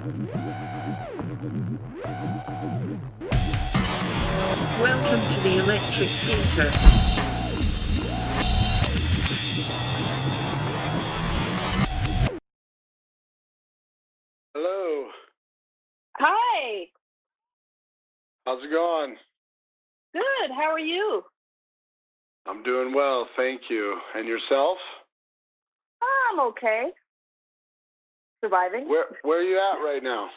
Welcome to the Electric Theatre. Hello. Hi. How's it going? Good. How are you? I'm doing well, thank you. And yourself? I'm okay. Surviving. Where are you at right now?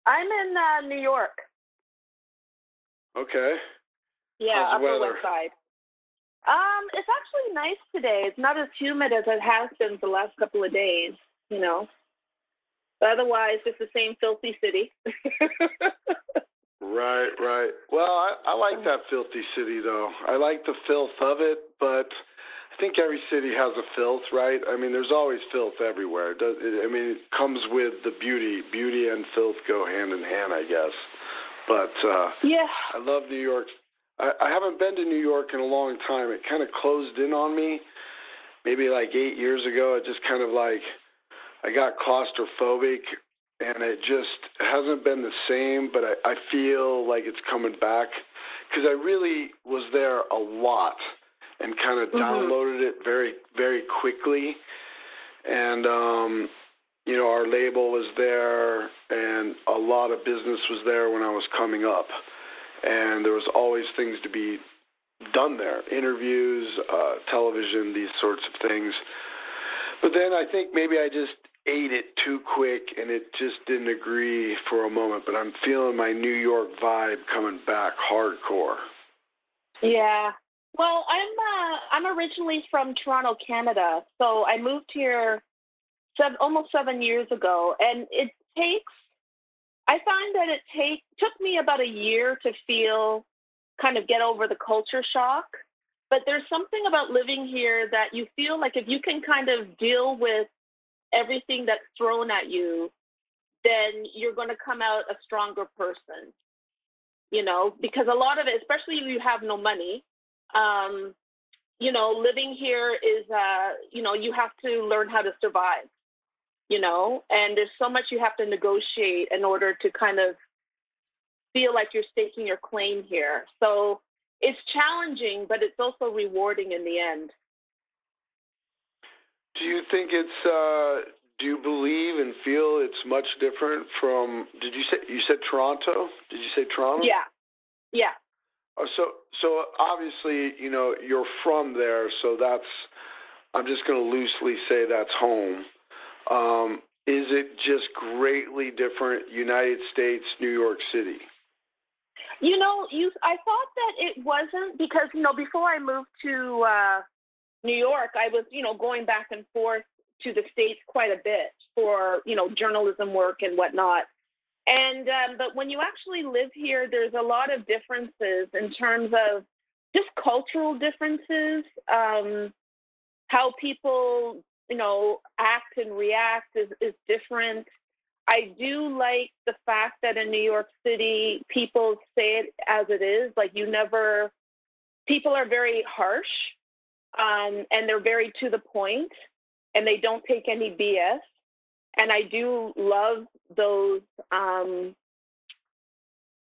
I'm in New York. Okay. Yeah, How's the Upper weather? West Side. It's actually nice today. It's not as humid as it has been for the last couple of days, you know. But otherwise, it's the same filthy city. Right. Well, I like that filthy city, though. I like the filth of it, but I think every city has a filth, right? I mean, there's always filth everywhere. It comes with the beauty. Beauty and filth go hand in hand, I guess. But yeah. I love New York. I haven't been to New York in a long time. It kind of closed in on me maybe like 8 years ago. It just kind of like I got claustrophobic, and it just hasn't been the same, but I feel like it's coming back because I really was there a lot and kind of downloaded it very, very quickly. And, our label was there, and a lot of business was there when I was coming up. And there was always things to be done there, interviews, television, these sorts of things. But then I think maybe I just ate it too quick, and it just didn't agree for a moment. But I'm feeling my New York vibe coming back hardcore. Yeah. Well, I'm originally from Toronto, Canada, so I moved here almost 7 years ago, and I find that it took me about a year to get over the culture shock. But there's something about living here that you feel like if you can kind of deal with everything that's thrown at you, then you're going to come out a stronger person, because a lot of it, especially if you have no money, living here is, you have to learn how to survive, and there's so much you have to negotiate in order to kind of feel like you're staking your claim here. So it's challenging, but it's also rewarding in the end. Do you think do you believe and feel it's much different from, you said Toronto? Did you say Toronto? Yeah. So obviously, you're from there, so I'm just going to loosely say that's home. Is it just greatly different, United States, New York City? I thought that it wasn't because, before I moved to New York, I was, going back and forth to the States quite a bit for, journalism work and whatnot. And but when you actually live here, there's a lot of differences in terms of just cultural differences, how people, act and react is different. I do like the fact that in New York City, people say it as it is. Like people are very harsh, and they're very to the point, and they don't take any BS. And I do love those,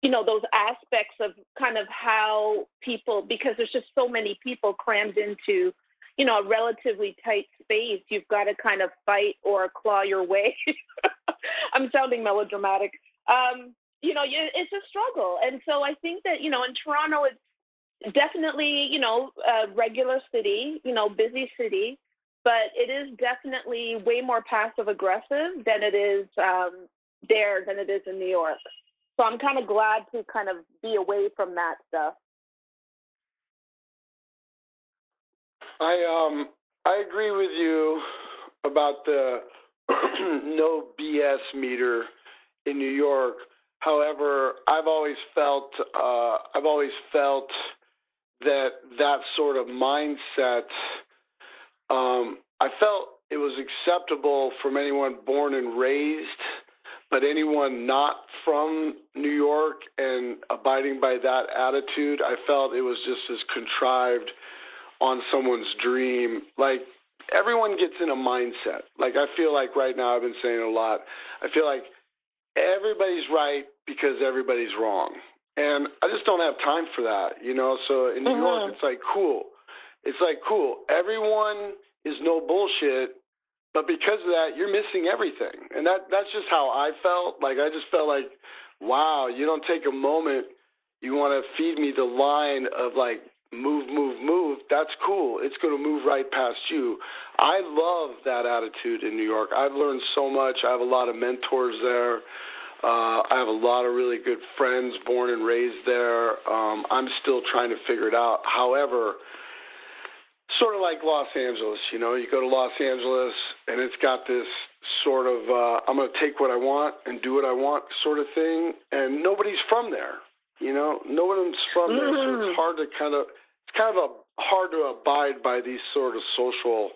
those aspects of kind of how people, because there's just so many people crammed into, a relatively tight space, you've got to kind of fight or claw your way. I'm sounding melodramatic. It's a struggle. And so I think that, in Toronto, it's definitely, a regular city, busy city, but it is definitely way more passive aggressive than it is there than it is in New York. So I'm kind of glad to kind of be away from that stuff. I agree with you about the no BS meter in New York. However, I've always felt that sort of mindset. I felt it was acceptable from anyone born and raised, but anyone not from New York and abiding by that attitude, I felt it was just as contrived on someone's dream. Like, everyone gets in a mindset. Like, I feel like right now, I've been saying a lot, I feel like everybody's right because everybody's wrong. And I just don't have time for that, So in New York, it's like, cool. It's like, cool. Everyone is no bullshit, but because of that, you're missing everything. And that's just how I felt. Like, I just felt like, wow, you don't take a moment. You want to feed me the line of, like, move, move, move. That's cool. It's going to move right past you. I love that attitude in New York. I've learned so much. I have a lot of mentors there. I have a lot of really good friends born and raised there. I'm still trying to figure it out. However, sort of like Los Angeles, you go to Los Angeles and it's got this sort of, I'm going to take what I want and do what I want sort of thing. And nobody's from there, no one's from there. So it's hard to hard to abide by these sort of social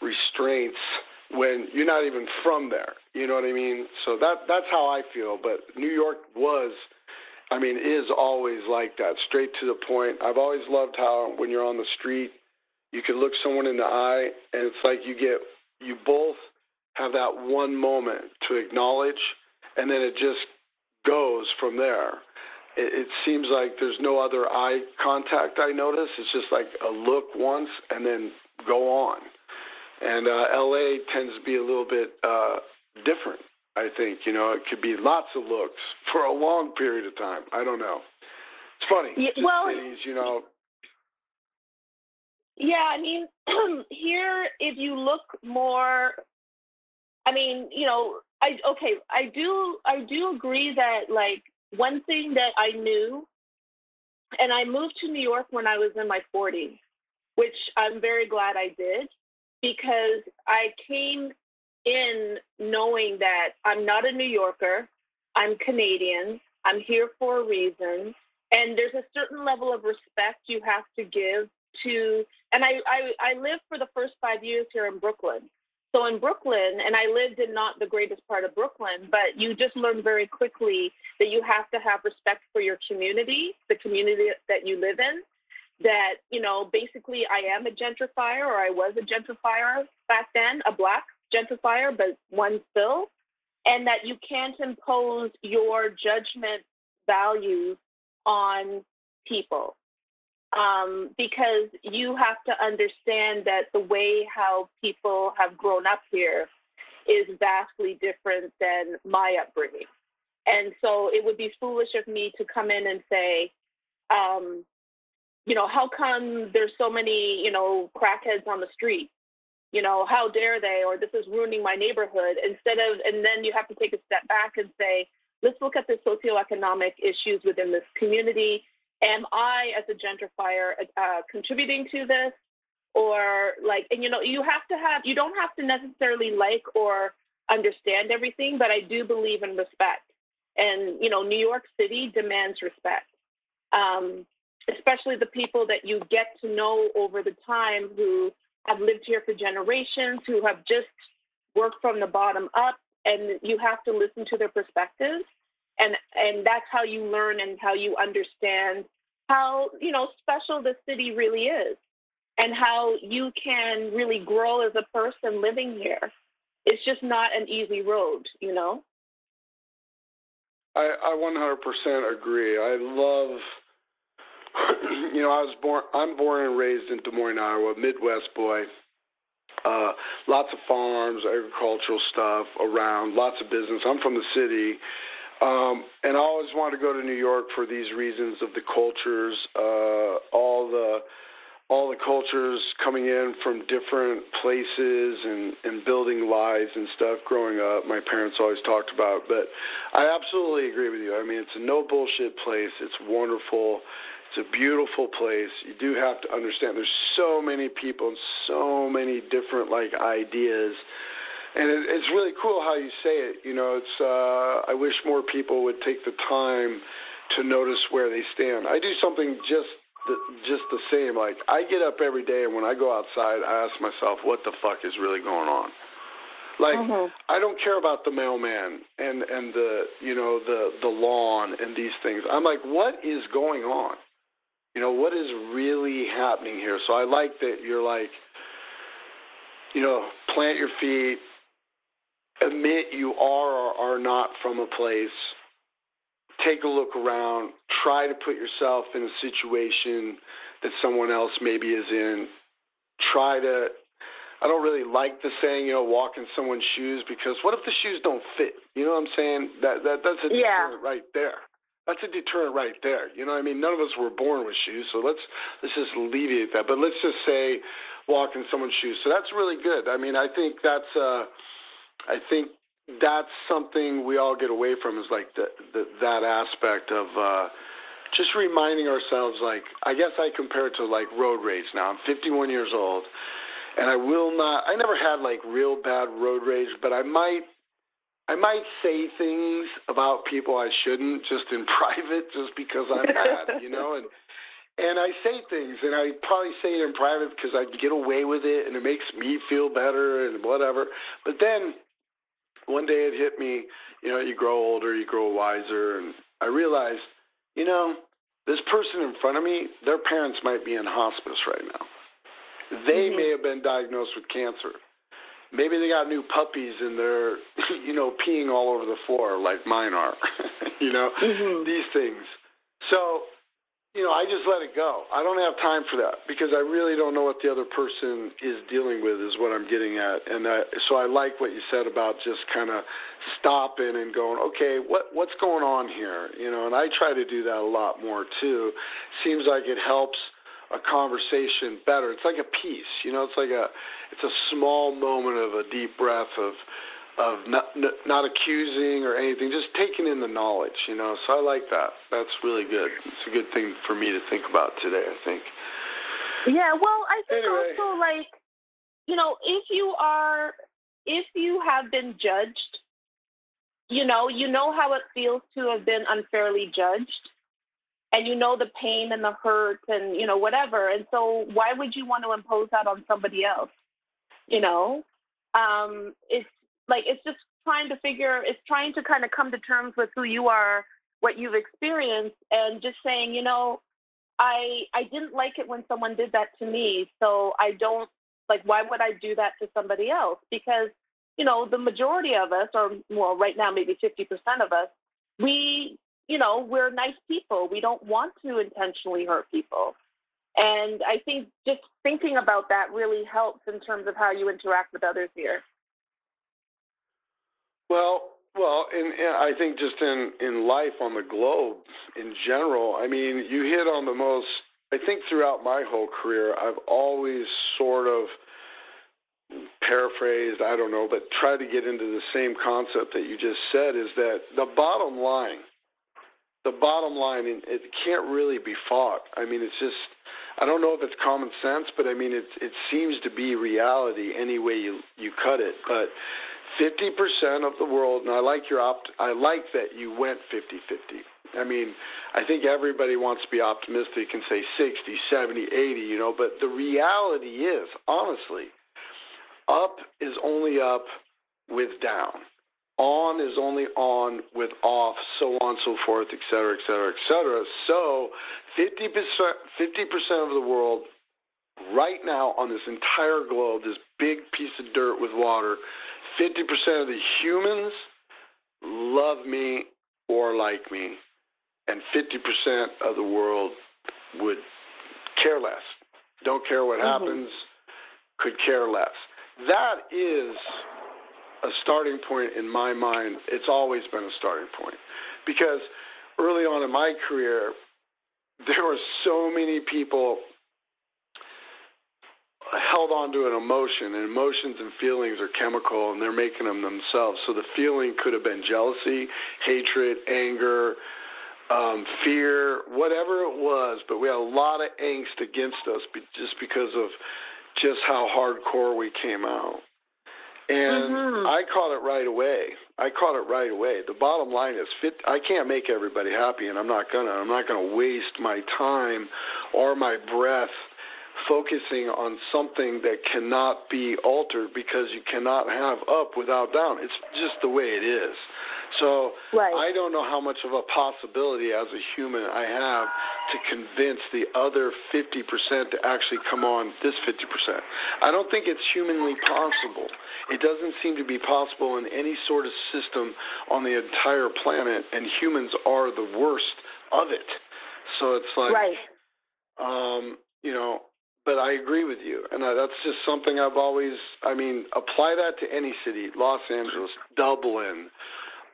restraints when you're not even from there. You know what I mean? So that's how I feel. But New York is always like that, straight to the point. I've always loved how when you're on the street, you can look someone in the eye, and it's like you both have that one moment to acknowledge, and then it just goes from there. It seems like there's no other eye contact, I notice. It's just like a look once and then go on. And L.A. tends to be a little bit different, I think. It could be lots of looks for a long period of time. I don't know. It's funny. Cities, Yeah, here, if you look more, I do agree that, like, one thing that I knew, and I moved to New York when I was in my 40s, which I'm very glad I did, because I came in knowing that I'm not a New Yorker, I'm Canadian, I'm here for a reason, and there's a certain level of respect you have to give to, and I lived for the first 5 years here in Brooklyn. So in Brooklyn, and I lived in not the greatest part of Brooklyn, but you just learn very quickly that you have to have respect for your community, the community that you live in, that, basically I am a gentrifier, or I was a gentrifier back then, a black gentrifier, but one still, and that you can't impose your judgment values on people. Because you have to understand that the way how people have grown up here is vastly different than my upbringing. And so it would be foolish of me to come in and say, how come there's so many, crackheads on the street? How dare they, or this is ruining my neighborhood, and then you have to take a step back and say, let's look at the socioeconomic issues within this community. Am I, as a gentrifier, contributing to this? Or and you don't have to necessarily like or understand everything, but I do believe in respect. And, New York City demands respect, especially the people that you get to know over the time who have lived here for generations, who have just worked from the bottom up, and you have to listen to their perspectives. And that's how you learn and how you understand how, special the city really is and how you can really grow as a person living here. It's just not an easy road, I 100% agree. I love, I'm born and raised in Des Moines, Iowa, Midwest boy. Lots of farms, agricultural stuff around, lots of business. I'm from the city. And I always wanted to go to New York for these reasons of the cultures, all the cultures coming in from different places and building lives and stuff growing up. My parents always talked about, but I absolutely agree with you. It's a no bullshit place. It's wonderful. It's a beautiful place. You do have to understand there's so many people and so many different ideas. And it's really cool how you say it. I wish more people would take the time to notice where they stand. I do something just the same. I get up every day, and when I go outside, I ask myself, what the fuck is really going on? I don't care about the mailman and the the lawn and these things. I'm like, what is going on? What is really happening here? So I like that you're plant your feet, admit you are or are not from a place. Take a look around. Try to put yourself in a situation that someone else maybe is in. I don't really like the saying, walk in someone's shoes, because what if the shoes don't fit? You know what I'm saying? That's a deterrent right there. That's a deterrent right there. You know what I mean? None of us were born with shoes, so let's just alleviate that. But let's just say walk in someone's shoes. So that's really good. I mean, I think that's something we all get away from, is like that aspect of just reminding ourselves, like, I guess I compare it to like road rage now. I'm 51 years old, and I never had like real bad road rage, but I might say things about people I shouldn't, just in private, just because I'm mad, and I say things, and I probably say it in private because I get away with it, and it makes me feel better and whatever. But then one day it hit me, you grow older, you grow wiser, and I realized, this person in front of me, their parents might be in hospice right now. They may have been diagnosed with cancer. Maybe they got new puppies and they're, peeing all over the floor like mine are, these things. So, I just let it go. I don't have time for that, because I really don't know what the other person is dealing with, is what I'm getting at. And so I like what you said about just kind of stopping and going, okay, what's going on here? And I try to do that a lot more too. Seems like it helps a conversation better. It's like a piece, it's a small moment of a deep breath of not accusing or anything, just taking in the knowledge, So I like that. That's really good. It's a good thing for me to think about today, I think. Yeah, well, I think also, like, if you have been judged, you know how it feels to have been unfairly judged, and the pain and the hurt and, whatever. And so why would you want to impose that on somebody else? It's just trying to kind of come to terms with who you are, what you've experienced, and just saying, I didn't like it when someone did that to me, so I don't, why would I do that to somebody else? Because, the majority of us, or, well, right now maybe 50% of us, we're nice people. We don't want to intentionally hurt people. And I think just thinking about that really helps in terms of how you interact with others here. Well, and I think just in life on the globe in general, I mean, you hit on the most, I think throughout my whole career, I've always sort of paraphrased, I don't know, but tried to get into the same concept that you just said, is that the bottom line, and it can't really be fought. I mean, it's just, I don't know if it's common sense, but I mean, it seems to be reality any way you cut it. But 50% of the world, and I like that you went 50-50. I mean, I think everybody wants to be optimistic and say 60, 70, 80, but the reality is, honestly, up is only up with down. On is only on with off, so on, so forth, et cetera, et cetera, et cetera. So 50% of the world right now on this entire globe, this big piece of dirt with water, 50% of the humans love me or like me, and 50% of the world would care less. Don't care what happens, could care less. That is a starting point in my mind. It's always been a starting point, because early on in my career, there were so many people held on to an emotion, and emotions and feelings are chemical, and they're making them themselves. So the feeling could have been jealousy, hatred, anger, fear, whatever it was, but we had a lot of angst against us just because of just how hardcore we came out. And I caught it right away. The bottom line is, I can't make everybody happy, and I'm not gonna waste my time or my breath focusing on something that cannot be altered, because you cannot have up without down. It's just the way it is. So I don't know how much of a possibility as a human I have to convince the other 50% to actually come on this 50%. I don't think it's humanly possible. It doesn't seem to be possible in any sort of system on the entire planet, and humans are the worst of it. So it's like, you know, but I agree with you, and that's just something I've always, I mean, apply that to any city, Los Angeles, Dublin,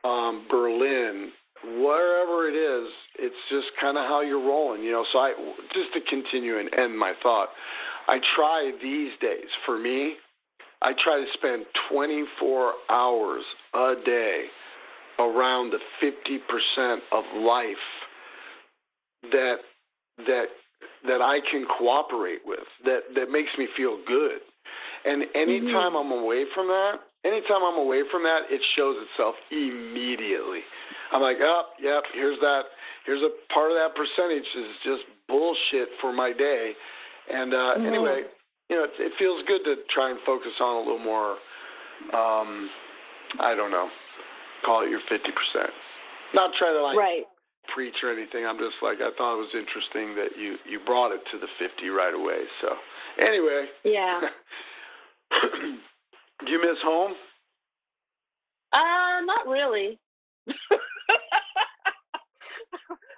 Berlin, wherever it is, it's just kind of how you're rolling, you know. So just to continue and end my thought, I try these days, for me, I try to spend 24 hours a day around the 50% of life that I can cooperate with, that makes me feel good. And anytime I'm away from that, it shows itself immediately. I'm like, oh, yep, here's a part of that percentage is just bullshit for my day. And anyway, you know, it feels good to try and focus on a little more, I don't know, call it your 50%. Not trying to preach or anything. I'm just like, I thought it was interesting that you brought it to the 50 right away. So anyway. Yeah. Do you miss home? Not really. I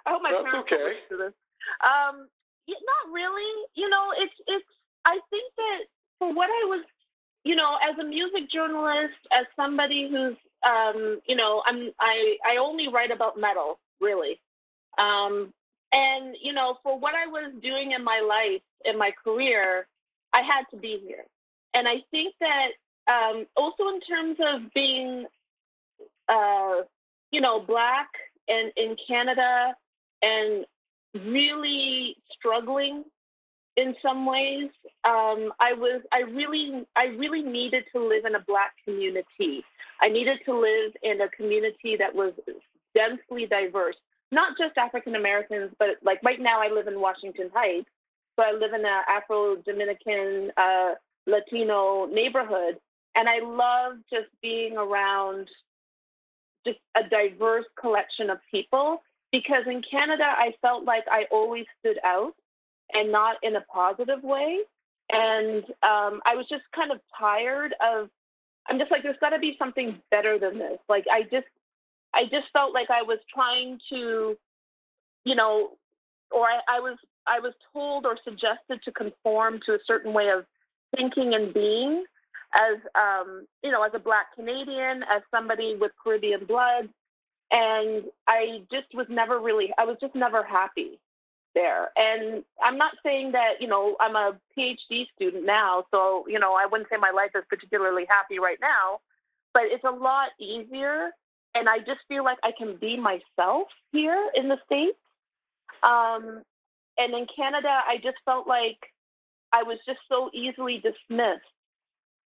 hope my parents listen to this. Not really. You know, it's. I think that for what I was, you know, as a music journalist, as somebody who's, you know, I only write about metal, really. And, you know, for what I was doing in my life, in my career, I had to be here. And I think that also in terms of being, you know, Black and in Canada and really struggling in some ways, I really needed to live in a Black community. I needed to live in a community that was densely diverse. Not just African Americans, but like right now I live in Washington Heights, so I live in an Afro-Dominican, Latino neighborhood, and I love just being around just a diverse collection of people, because in Canada I felt like I always stood out, and not in a positive way, and I was just kind of tired of, I'm just like, there's got to be something better than this. Like I just felt like I was trying to, you know, or I was told or suggested to conform to a certain way of thinking and being as, you know, as a Black Canadian, as somebody with Caribbean blood. And I was just never happy there. And I'm not saying that, you know, I'm a PhD student now, so, you know, I wouldn't say my life is particularly happy right now, but it's a lot easier. And I just feel like I can be myself here in the States. And in Canada, I just felt like I was just so easily dismissed.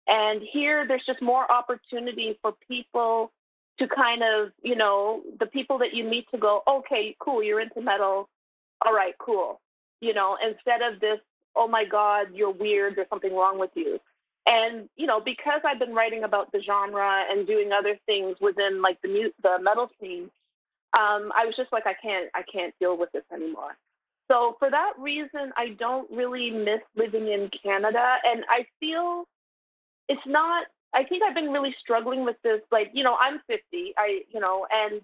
And here, there's just more opportunity for people to kind of, you know, the people that you meet to go, okay, cool, you're into metal. All right, cool. You know, instead of this, oh my God, you're weird, there's something wrong with you. And, you know, because I've been writing about the genre and doing other things within like the metal scene, I was just like, I can't deal with this anymore. So for that reason, I don't really miss living in Canada. And I feel it's not, I think I've been really struggling with this. Like, you know, I'm 50, and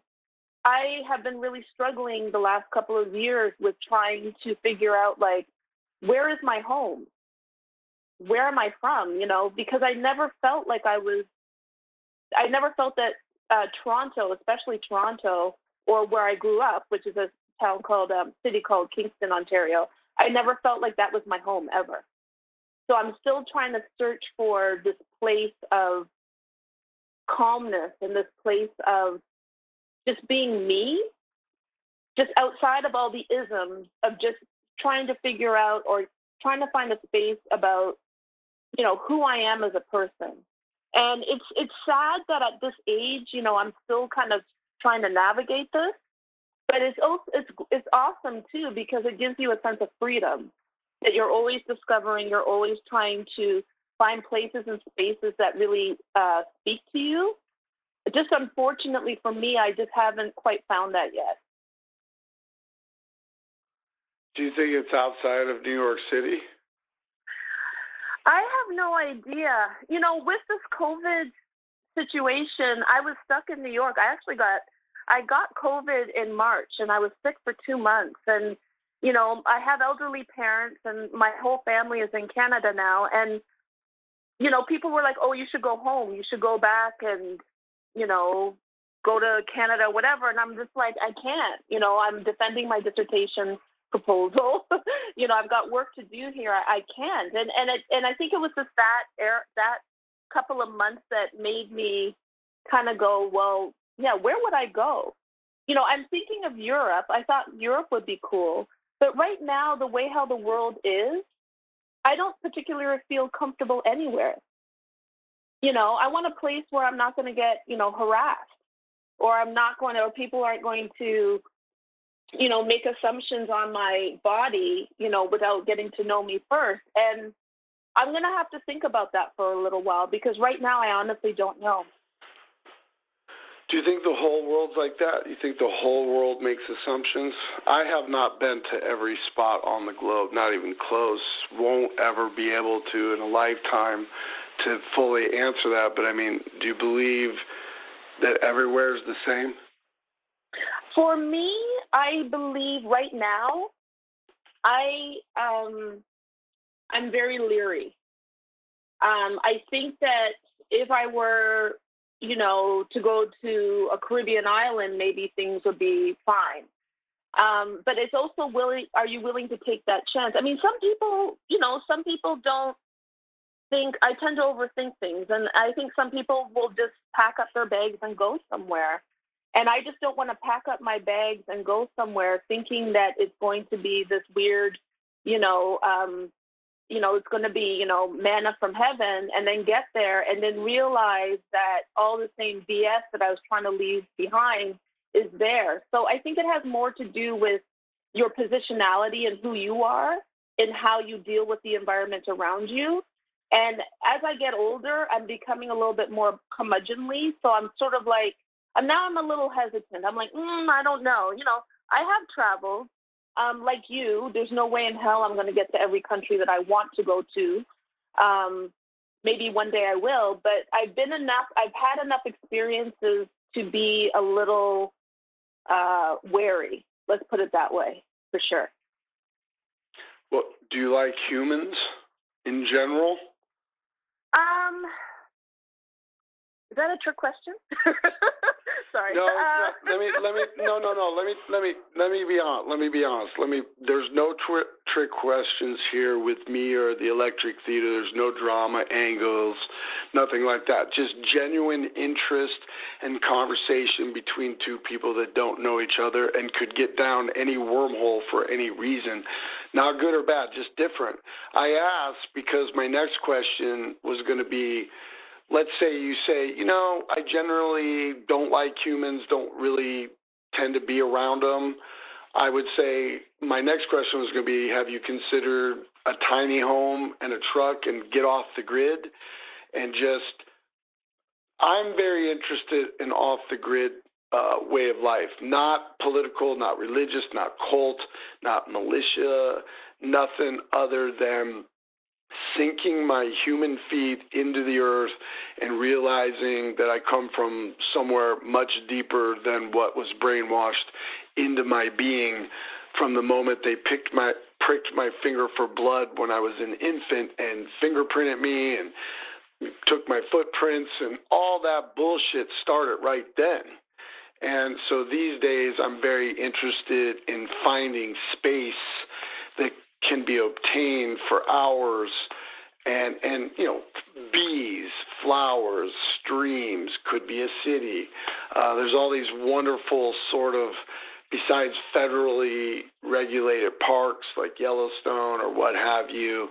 I have been really struggling the last couple of years with trying to figure out, like, where is my home? Where am I from? You know, because I never felt like I never felt that Toronto, especially Toronto, or where I grew up, which is a city called Kingston, Ontario, I never felt like that was my home ever. So I'm still trying to search for this place of calmness and this place of just being me, just outside of all the isms of just trying to figure out or trying to find a space about, you know, who I am as a person. And it's sad that at this age, you know, I'm still kind of trying to navigate this, but it's awesome too, because it gives you a sense of freedom. that you're always discovering, you're always trying to find places and spaces that really speak to you. Just unfortunately for me, I just haven't quite found that yet. Do you think it's outside of New York City? I have no idea. With this COVID situation, I was stuck in New York. I got COVID in March, and I was sick for 2 months. And, I have elderly parents, and my whole family is in Canada now. And, people were like, oh, you should go home. You should go back and, go to Canada, whatever. And I'm just like, I can't. I'm defending my dissertation proposal. I've got work to do here. I can't. And I think it was just that couple of months that made me kind of go, well, yeah, where would I go? I'm thinking of Europe. I thought Europe would be cool. But right now, the way how the world is, I don't particularly feel comfortable anywhere. I want a place where I'm not going to get, harassed, or people aren't going to, make assumptions on my body, without getting to know me first. And I'm going to have to think about that for a little while, because right now I honestly don't know. Do you think the whole world's like that? You think the whole world makes assumptions? I have not been to every spot on the globe, not even close. Won't ever be able to in a lifetime to fully answer that. But, do you believe that everywhere is the same? For me, I believe right now I'm very leery. I think that if I were, to go to a Caribbean island, maybe things would be fine. But it's also are you willing to take that chance? Some people don't think, I tend to overthink things. And I think some people will just pack up their bags and go somewhere. And I just don't want to pack up my bags and go somewhere thinking that it's going to be this weird, it's going to be, manna from heaven, and then get there and then realize that all the same BS that I was trying to leave behind is there. So I think it has more to do with your positionality and who you are and how you deal with the environment around you. And as I get older, I'm becoming a little bit more curmudgeonly. So I'm sort of like, now I'm a little hesitant. I'm like, I don't know. I have traveled. Like you, there's no way in hell I'm going to get to every country that I want to go to. Maybe one day I will, but I've had enough experiences to be a little wary. Let's put it that way, for sure. Well, do you like humans in general? Is that a trick question? Sorry. No, let me be honest. There's no trick questions here with me or the Electric Theater. There's no drama angles, nothing like that. Just genuine interest and conversation between two people that don't know each other and could get down any wormhole for any reason. Not good or bad, just different. I asked because my next question was going to be, let's say you say, I generally don't like humans, don't really tend to be around them. I would say my next question was going to be, have you considered a tiny home and a truck and get off the grid? And I'm very interested in off the grid way of life, not political, not religious, not cult, not militia, nothing other than sinking my human feet into the earth and realizing that I come from somewhere much deeper than what was brainwashed into my being from the moment they pricked my finger for blood when I was an infant and fingerprinted me and took my footprints, and all that bullshit started right then. And so these days I'm very interested in finding space that can be obtained for hours and bees, flowers, streams, could be a city. There's all these wonderful sort of, besides federally regulated parks like Yellowstone or what have you,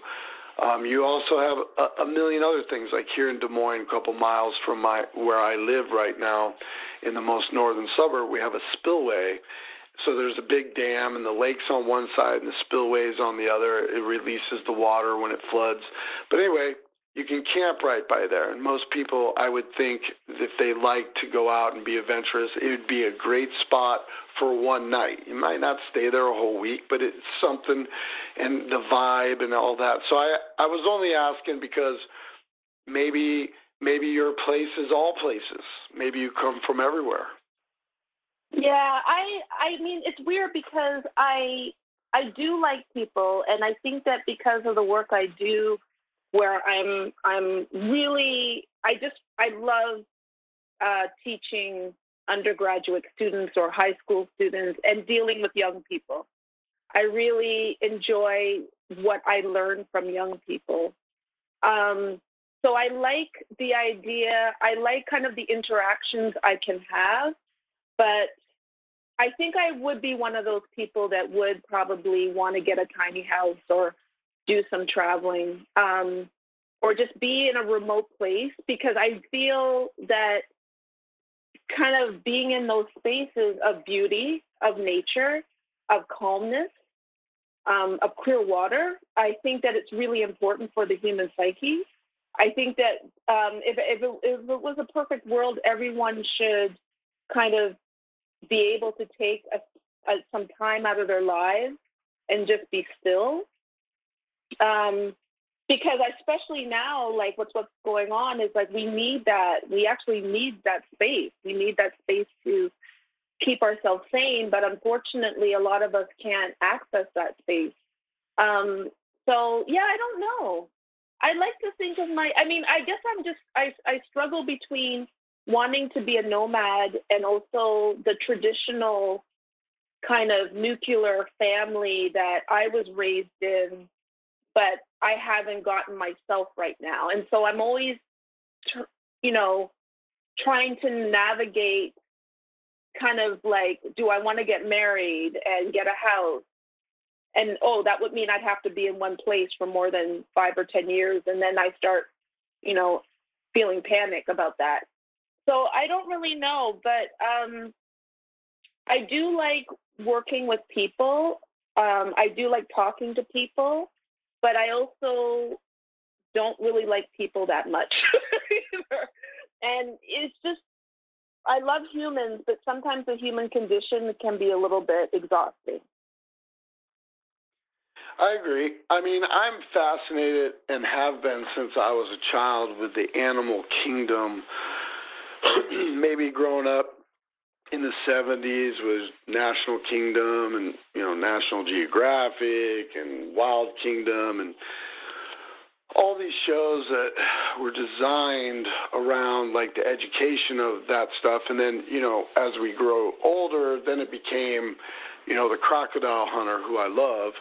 you also have a million other things, like here in Des Moines, a couple miles from where I live right now in the most northern suburb, we have a spillway. So there's a big dam, and the lake's on one side and the spillway's on the other. It releases the water when it floods. But anyway, you can camp right by there. And most people, I would think, if they like to go out and be adventurous, it would be a great spot for one night. You might not stay there a whole week, but it's something, and the vibe and all that. So I was only asking because maybe your place is all places. Maybe you come from everywhere. Yeah, I mean, it's weird because I do like people, and I think that because of the work I do, where I'm really, I love teaching undergraduate students or high school students and dealing with young people. I really enjoy what I learn from young people. So I like the idea, I like kind of the interactions I can have, but I think I would be one of those people that would probably want to get a tiny house or do some traveling, or just be in a remote place, because I feel that kind of being in those spaces of beauty, of nature, of calmness, of clear water, I think that it's really important for the human psyche. I think that if it was a perfect world, everyone should kind of be able to take some time out of their lives and just be still. Because especially now, like what's going on is like we need that. We actually need that space. We need that space to keep ourselves sane. But unfortunately, a lot of us can't access that space. So yeah, I don't know. I like to think of I guess I struggle between wanting to be a nomad and also the traditional kind of nuclear family that I was raised in, but I haven't gotten myself right now. And so I'm always, trying to navigate kind of like, do I want to get married and get a house? And, that would mean I'd have to be in one place for more than 5 or 10 years. And then I start, feeling panic about that. So I don't really know, but I do like working with people. I do like talking to people, but I also don't really like people that much either. And it's just, I love humans, but sometimes the human condition can be a little bit exhausting. I agree. I mean, I'm fascinated and have been since I was a child with the animal kingdom. Maybe growing up in the 70s was National Kingdom and, National Geographic and Wild Kingdom and all these shows that were designed around like the education of that stuff. And then, as we grow older, then it became, the Crocodile Hunter, who I love,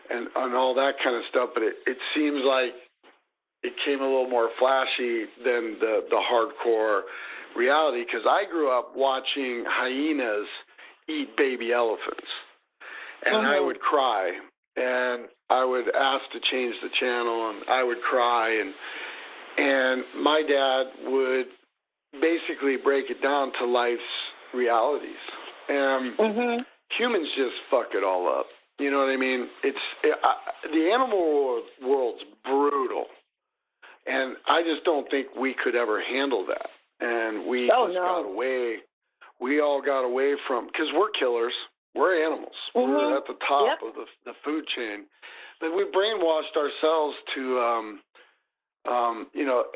and all that kind of stuff. But it seems like it came a little more flashy than the hardcore reality, because I grew up watching hyenas eat baby elephants, and I would cry, and I would ask to change the channel, and I would cry, and my dad would basically break it down to life's realities, and humans just fuck it all up. You know what I mean? The animal world's brutal, and I just don't think we could ever handle that. And we got away. We all got away from, because we're killers. We're animals. We're at the top of the food chain. But we brainwashed ourselves to,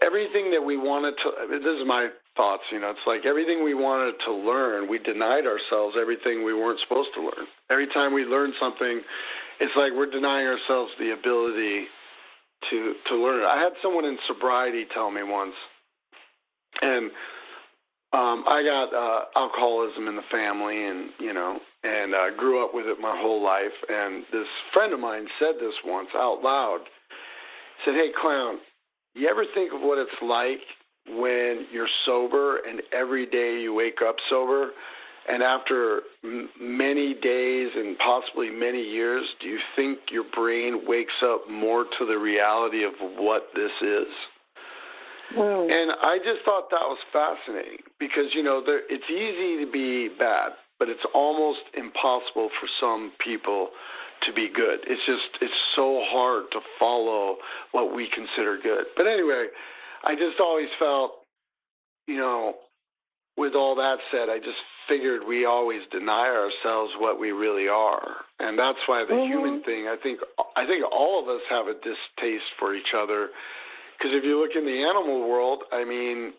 everything that we wanted to, this is my thoughts, it's like everything we wanted to learn, we denied ourselves everything we weren't supposed to learn. Every time we learn something, it's like we're denying ourselves the ability to learn it. I had someone in sobriety tell me once, and I got alcoholism in the family, and I grew up with it my whole life. And this friend of mine said this once out loud. He said, "Hey, clown, you ever think of what it's like when you're sober and every day you wake up sober, and after many days and possibly many years, do you think your brain wakes up more to the reality of what this is?" And I just thought that was fascinating because, it's easy to be bad. but it's almost impossible for some people to be good. It's so hard to follow what we consider good. But anyway, I just always felt, with all that said, I just figured we always deny ourselves what we really are. And that's why the human thing, I think all of us have a distaste for each other. Because if you look in the animal world, I mean,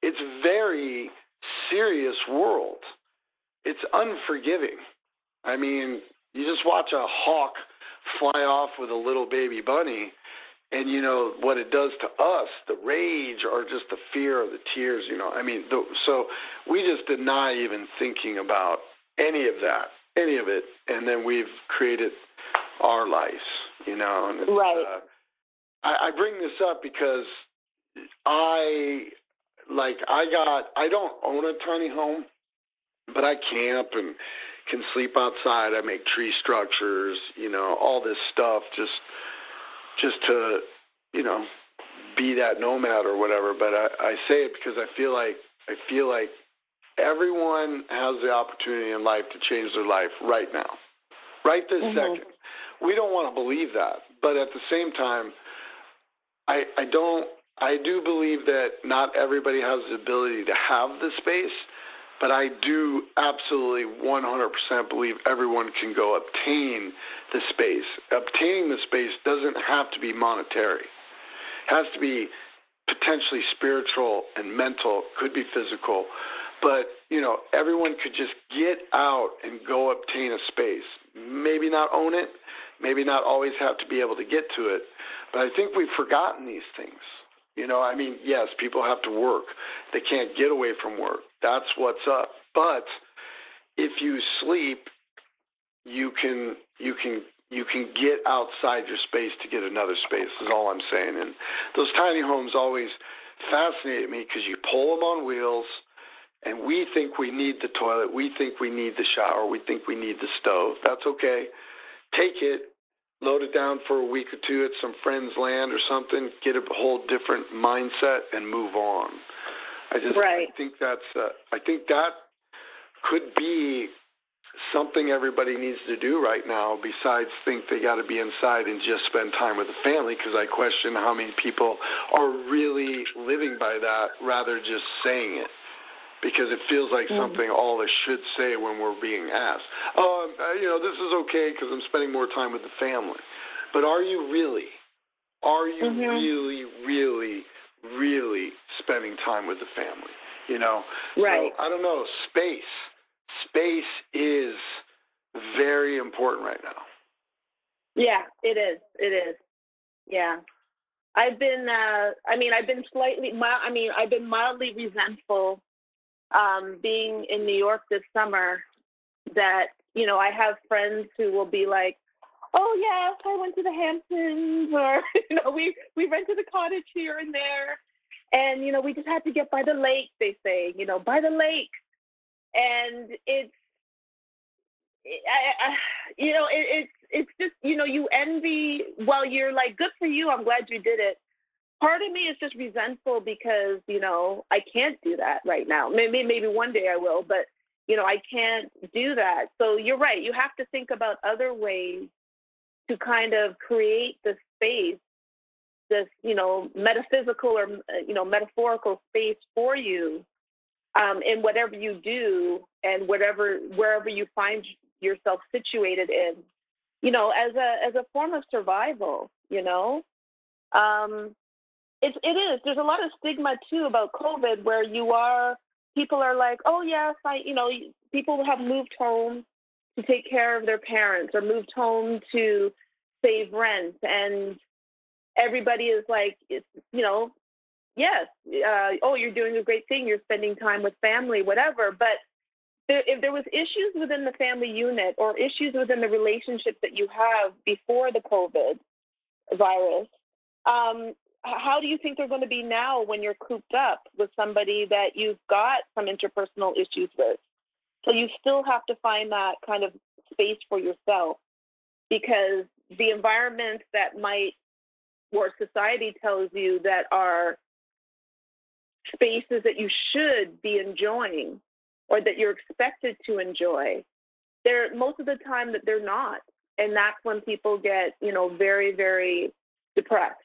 it's a very serious world. It's unforgiving. I mean, you just watch a hawk fly off with a little baby bunny, and you know what it does to us, the rage or just the fear or the tears, I mean, so we just deny even thinking about any of it, and then we've created our lives, and it's, right. I bring this up because I don't own a tiny home, but I camp and can sleep outside. I make tree structures, all this stuff just to, be that nomad or whatever. But I say it because I feel like everyone has the opportunity in life to change their life right now, right this second. We don't want to believe that, but at the same time, I do believe that not everybody has the ability to have the space, but I do absolutely 100% believe everyone can go obtain the space. Obtaining the space doesn't have to be monetary. It has to be potentially spiritual and mental, could be physical. But, everyone could just get out and go obtain a space. Maybe not own it, maybe not always have to be able to get to it. But I think we've forgotten these things. I mean, yes, people have to work. They can't get away from work. That's what's up. But if you sleep, you can get outside your space to get another space, is all I'm saying. And those tiny homes always fascinate me because you pull them on wheels, and we think we need the toilet. We think we need the shower. We think we need the stove. That's okay. Take it. Load it down for a week or two at some friend's land or something, get a whole different mindset and move on. I think that could be something everybody needs to do right now besides think they got to be inside and just spend time with the family, because I question how many people are really living by that rather just saying it. Because it feels like something all of us should say when we're being asked. This is okay because I'm spending more time with the family. But are you really? Are you really, really, really spending time with the family? Right. So, I don't know. Space is very important right now. Yeah, it is. It is. Yeah. I've been mildly resentful being in New York this summer, that, I have friends who will be like, oh, yes, I went to the Hamptons, or, we rented a cottage here and there, and, we just had to get by the lake, they say, by the lake. And it's just, you envy, well, you're like, good for you, I'm glad you did it. Part of me is just resentful because, I can't do that right now. Maybe one day I will, but, I can't do that. So you're right. You have to think about other ways to kind of create the space, this, metaphysical or, metaphorical space for you in whatever you do and wherever you find yourself situated in, as a form of survival, It is. There's a lot of stigma too about COVID, where people are like, oh yes, people have moved home to take care of their parents or moved home to save rent, and everybody is like, yes, you're doing a great thing. You're spending time with family, whatever. But if there was issues within the family unit or issues within the relationships that you have before the COVID virus, how do you think they're going to be now when you're cooped up with somebody that you've got some interpersonal issues with? So you still have to find that kind of space for yourself, because the environments that or society tells you that are spaces that you should be enjoying or that you're expected to enjoy, they're most of the time that they're not. And that's when people get, very, very depressed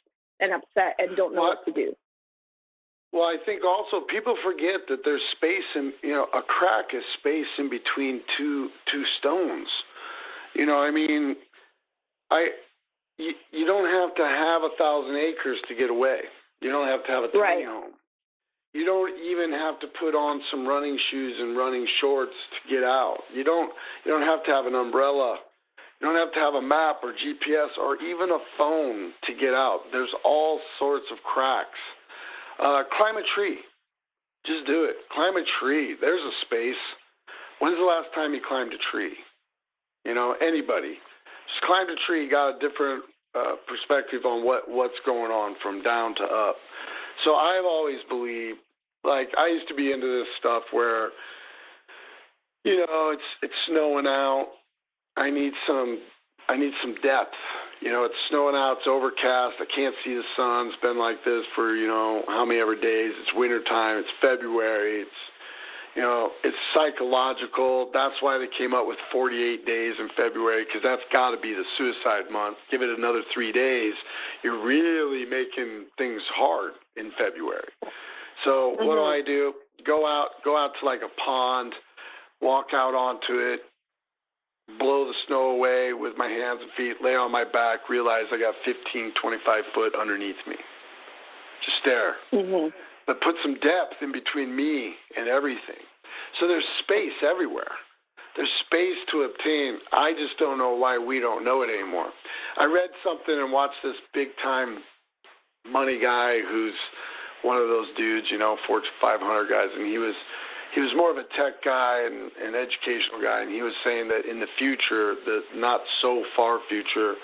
and upset and don't know what to do. Well, I think also people forget that there's space in, a crack is space in between two stones. You don't have to have 1,000 acres to get away. You don't have to have a tiny home. You don't even have to put on some running shoes and running shorts to get out. You don't have to have an umbrella. You don't have to have a map or GPS or even a phone to get out. There's all sorts of cracks. Climb a tree. Just do it. Climb a tree. There's a space. When's the last time you climbed a tree? Anybody. Just climbed a tree, got a different perspective on what's going on from down to up. So I've always believed, like, I used to be into this stuff where, it's snowing out. I need some depth. It's snowing out. It's overcast. I can't see the sun. It's been like this for, how many ever days. It's wintertime. It's February. It's psychological. That's why they came up with 48 days in February, because that's got to be the suicide month. Give it another 3 days. You're really making things hard in February. So what do? Go out to like a pond, walk out onto it, blow the snow away with my hands and feet, lay on my back, realize I got 15, 25 foot underneath me. Just stare. But put some depth in between me and everything. So there's space everywhere. There's space to obtain. I just don't know why we don't know it anymore. I read something and watched this big-time money guy who's one of those dudes, Fortune 500 guys, and he was more of a tech guy and an educational guy, and he was saying that in the future, the not so far future,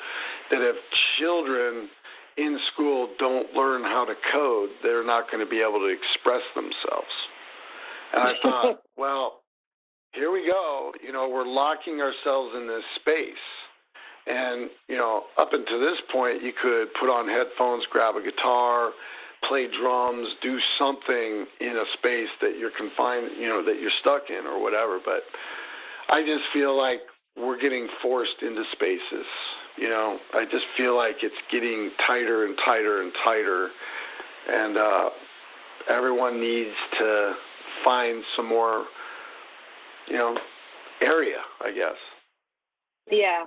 that if children in school don't learn how to code, they're not going to be able to express themselves. And I thought, well, here we go. We're locking ourselves in this space. And, up until this point, you could put on headphones, grab a guitar, play drums, do something in a space that you're confined, that you're stuck in or whatever. But I just feel like we're getting forced into spaces. I just feel like it's getting tighter and tighter and tighter. And everyone needs to find some more, area, I guess. Yeah.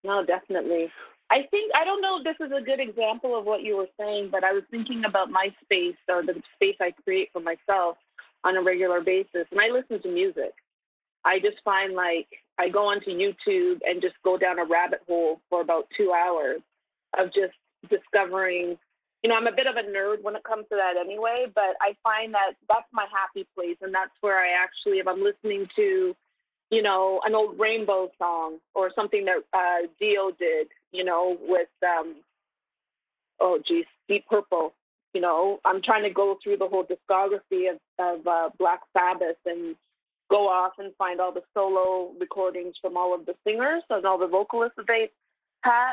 No, definitely. I don't know if this is a good example of what you were saying, but I was thinking about my space, or the space I create for myself on a regular basis. And I listen to music. I just find like I go onto YouTube and just go down a rabbit hole for about 2 hours of just discovering, I'm a bit of a nerd when it comes to that anyway, but I find that that's my happy place. And that's where I actually, if I'm listening to, an old Rainbow song or something that Dio did, with, Deep Purple, I'm trying to go through the whole discography of Black Sabbath and go off and find all the solo recordings from all of the singers and all the vocalists that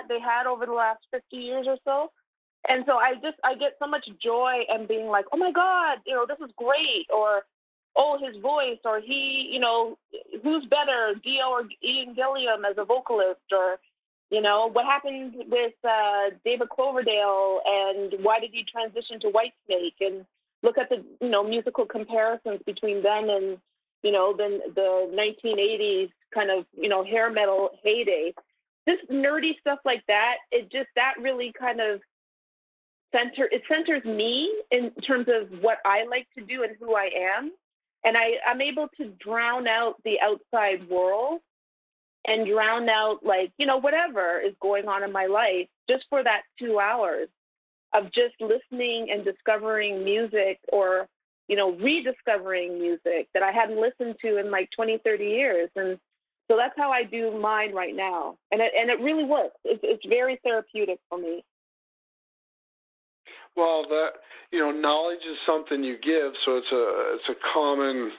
they had over the last 50 years or so. And so I get so much joy in being like, oh my God, this is great, or oh, his voice, or he, who's better, Dio or Ian Gilliam as a vocalist, or, what happened with David Cloverdale, and why did he transition to Whitesnake, and look at the, musical comparisons between then and, then the 1980s kind of, hair metal heyday. This nerdy stuff like that, that really kind of centers me in terms of what I like to do and who I am. And I'm able to drown out the outside world and drown out, like, whatever is going on in my life just for that 2 hours of just listening and discovering music, or, rediscovering music that I hadn't listened to in like 20, 30 years. And so that's how I do mine right now. And it really works. It's very therapeutic for me. Well, knowledge is something you give, so it's a common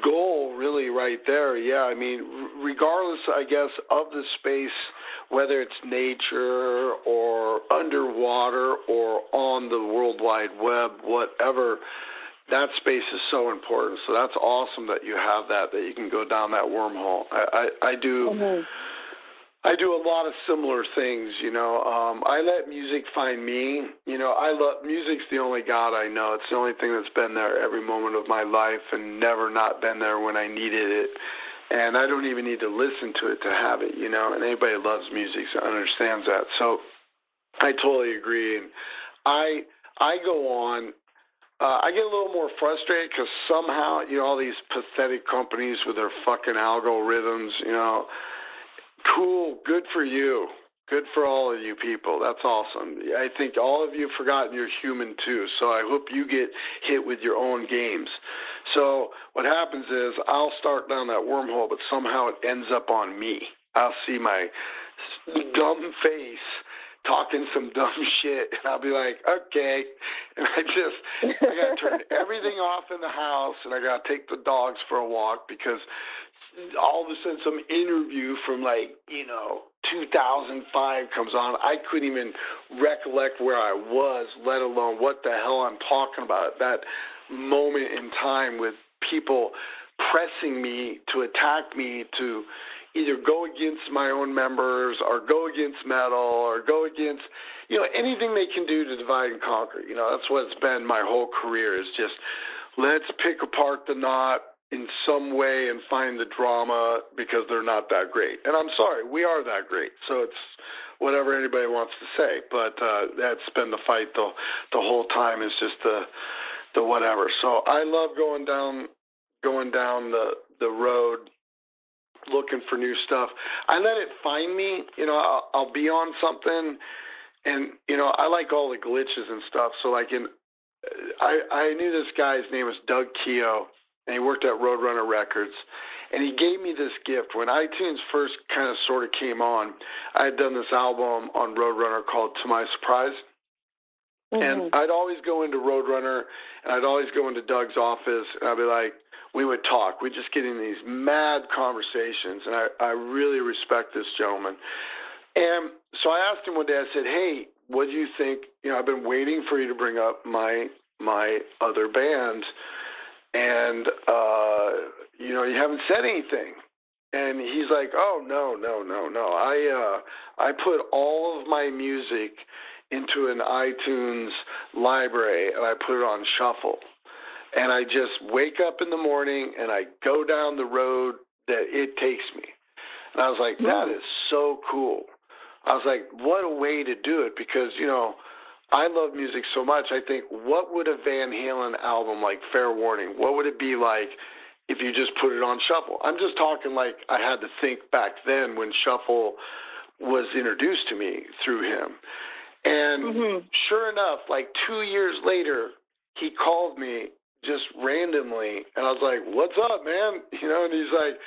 goal, really, right there. Yeah, I mean, regardless, I guess, of the space, whether it's nature or underwater or on the World Wide Web, whatever, that space is so important. So that's awesome that you have that you can go down that wormhole. I do. Mm-hmm. I do a lot of similar things, you know. I let music find me. You know, I love music's the only God I know. It's the only thing that's been there every moment of my life and never not been there when I needed it. And I don't even need to listen to it to have it, you know. And anybody who loves music understands that. So I totally agree. And I go on. I get a little more frustrated because somehow, you know, all these pathetic companies with their fucking algorithms, you know. Cool. Good for you. Good for all of you people. That's awesome. I think all of you have forgotten you're human too, so I hope you get hit with your own games. So what happens is I'll start down that wormhole, but somehow it ends up on me. I'll see my dumb face talking some dumb shit, and I'll be like, okay. And I got to turn everything off in the house, and I got to take the dogs for a walk because all of a sudden some interview from 2005 comes on. I couldn't even recollect where I was, let alone what the hell I'm talking about. That moment in time with people pressing me to attack me to either go against my own members or go against metal or go against, anything they can do to divide and conquer. That's what it's been my whole career is just let's pick apart the knot in some way and find the drama because they're not that great. And I'm sorry, we are that great. So it's whatever anybody wants to say. But that's been the fight the whole time is just the whatever. So I love going down the road looking for new stuff. I let it find me. I'll be on something and, I like all the glitches and stuff. So I knew this guy's name was Doug Keogh. And he worked at Roadrunner Records. And he gave me this gift. When iTunes first kind of sort of came on, I had done this album on Roadrunner called To My Surprise. Mm-hmm. And I'd always go into Roadrunner, and I'd always go into Doug's office, and I'd be like, we would talk. We'd just get in these mad conversations, and I really respect this gentleman. And so I asked him one day, I said, hey, what do you think? I've been waiting for you to bring up my other band. And, you haven't said anything. And he's like, oh, no. I put all of my music into an iTunes library, and I put it on shuffle. And I just wake up in the morning, and I go down the road that it takes me. And I was like, that is so cool. I was like, what a way to do it, because, I love music so much. I think, what would a Van Halen album like Fair Warning, what would it be like if you just put it on shuffle? I'm just talking like I had to think back then when shuffle was introduced to me through him. And sure enough, like 2 years later, he called me just randomly, and I was like, what's up, man? And he's like,